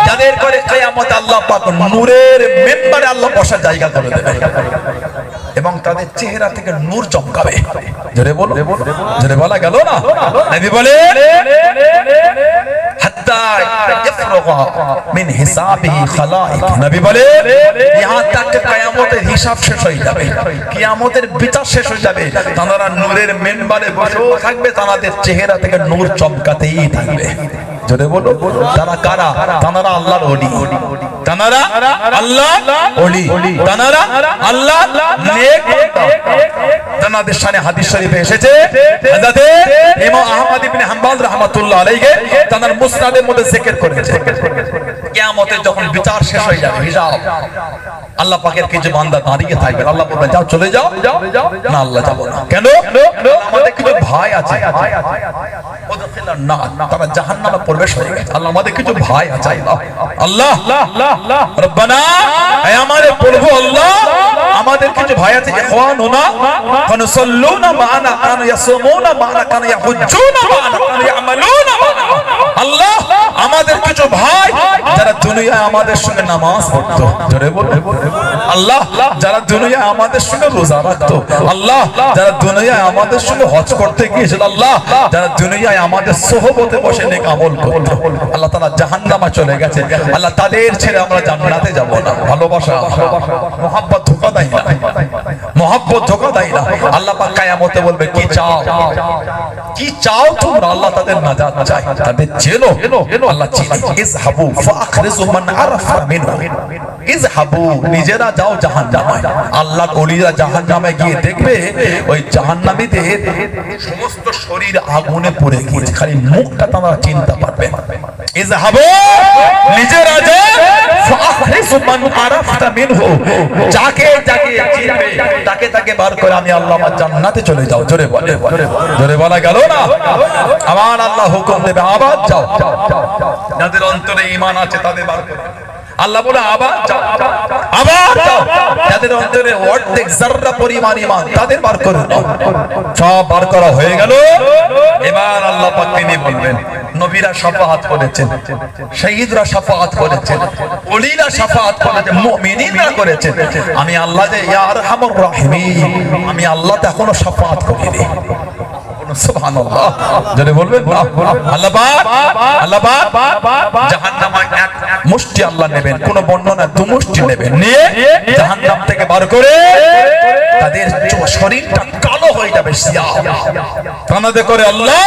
যাদের করে কিয়ামতে আল্লাহ পাক নূরের মিম্বরে আল্লাহ বসার জায়গা করে দেবে এবং তাদের চেহারা থেকে নূর চমকাবে জোরে বলো জোরে বলা গেল না নবী বলে হাত্তা ইফরগা মিন হিসাবিহি খালাইক নবী বলে ইহা তক কিয়ামতের হিসাব শেষ হয়ে যাবে কিয়ামতের বিচার শেষ হয়ে যাবে তারা নূরের মিম্বরে বসে থাকবে তাদের চেহারা থেকে নূর চমকাতেই থাকবে জোরে বলো তারা কারা তারা আল্লাহর ওলি তারা আল্লাহ ওলি তারা আল্লাহ নেক তাদের শানে হাদিস শরীফে এসেছে হযরত ইমাম আহমদ ইবনে হাম্বল রাহমাতুল্লাহ আলাইহি তার মুসনাদের মধ্যে জিকির করেছে কিয়ামতের যখন বিচার শেষ হয়ে যাবে হিসাব আল্লাহ পাকের কিছু বান্দা দাঁড়িয়ে থাকবে আল্লাহ বলবে যাও চলে যাও না আল্লাহ যাব না কেন আমাদের কিছু ভাই আছে তারা জাহান্নামে প্রবেশ হয়ে গেছে আল্লাহ আমাদের কিছু ভাই আছে আল্লাহ রব্বানা হে আমাদের প্রভু আল্লাহ আমাদের কিছু ভাই আছে ইখওয়ানুনা ফানুসাল্লুনা মা'ানা কানু ইয়াসুমুনা মা'ানা কানু ইয়াহুজ্জুনা মা'ানা কানু ইয়ামালুনা মা'ানা আল্লাহ আমাদের কিছু ভাই দুনিয়ায় আমাদের সঙ্গে নামাজ পড়তো, জোরে বলো আল্লাহ, যারা দুনিয়ায় আমাদের সঙ্গে রোজা রাখতো, আল্লাহ, যারা দুনিয়ায় আমাদের সঙ্গে হজ করতে গিয়েছিল, আল্লাহ, যারা দুনিয়ায় আমাদের সোহবতে বসে নেক আমল করতো, আল্লাহ তাআলা জাহান্নামে চলে গেছে, আল্লাহ তাদের ছেড়ে আমরা জান্নাতে যাব না। ভালোবাসা মোহাব্বত ধোঁকা দেয় না, মোহাব্বত ধোঁকা দেয় না। আল্লাহ পাক কিয়ামতে বলবে কি চাও, কি চাও তোমরা? আল্লাহ তাদের নাজাত চায়, তাদের চেনো, আল্লাহ চিনে। ইযহাবু ফাখরিজু মান আরাফা মিনহু, ইযহাবু, নিজেরা যাও জাহান্নামে। আল্লাহর ওলিরা জাহান্নামে গিয়ে দেখবে ওই জাহান্নামীদের সমস্ত শরীর আগুনে পুড়ে গিয়েছে, খালি মুখটা তোমরা চিনতে পারবে। ইযহাবু, নিজেরা যাও, ফাখরিজু মান আরাফা মিনহু, যাকে যাকে চিনবে তাকে তাকে বার করে আমি আল্লাহ আমার জান্নাতে চলে যাও। জোরে বলে, জোরে বলা গেল না? আমার আল্লাহ হুকুম দেবে আবার যাও, যাদের অন্তরে ঈমান আছে তাদের বার করে। আল্লাহ বলে আবার যাও, আবার যাও, যাদের অন্তরে অর্ধেক যাররা পরিমাণ ঈমান তাদের বার করে দাও। সব বার করা হয়ে গেল। এবার আল্লাহ পাক তিনি বলবেন, নবীরা শাফাআত করেছেন, শহীদরা শাফাআত করেছেন, ওলিরা শাফাআত করেছেন, মুমিনিনরা করেছেন, আমি আল্লাহ যে ইয়া আরহামুর রাহিমিন, আমি আল্লাহ তো এখনো শাফাআত করিনি। সুবহানাল্লাহ, জোরে বলবেন আল্লাহ পাক, আল্লাহ পাক জাহান্নামে এক মুষ্টি আল্লাহ নেবেন, কোন বর্ণনা দু মুষ্টি নেবেন, নিয়ে জাহান্নাম থেকে বার করে তাদের শরীরটা কালো হয়ে যাবে, সিয়া কানাদে করে আল্লাহ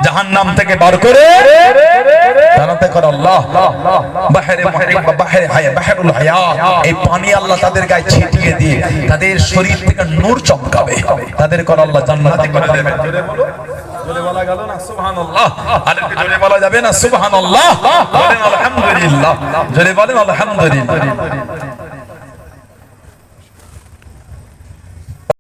জাহান্নাম থেকে বার করে জানাতে করে আল্লাহ বাহরে মুহিব বাহরে হায়া বাহরুল হায়া, এই পানি আল্লাহ তাদের গায়ে ছিটিয়ে দিয়ে তাদের শরীর থেকে নূর চমকাবে, তাদের করে আল্লাহ জান্নাতে করে দেবেন। জোরে বলো, জোরে বলা গেল না সুবহানাল্লাহ? আরে জোরে বলা যাবে না সুবহানাল্লাহ? বলেন আলহামদুলিল্লাহ, জোরে বলেন আলহামদুলিল্লাহ।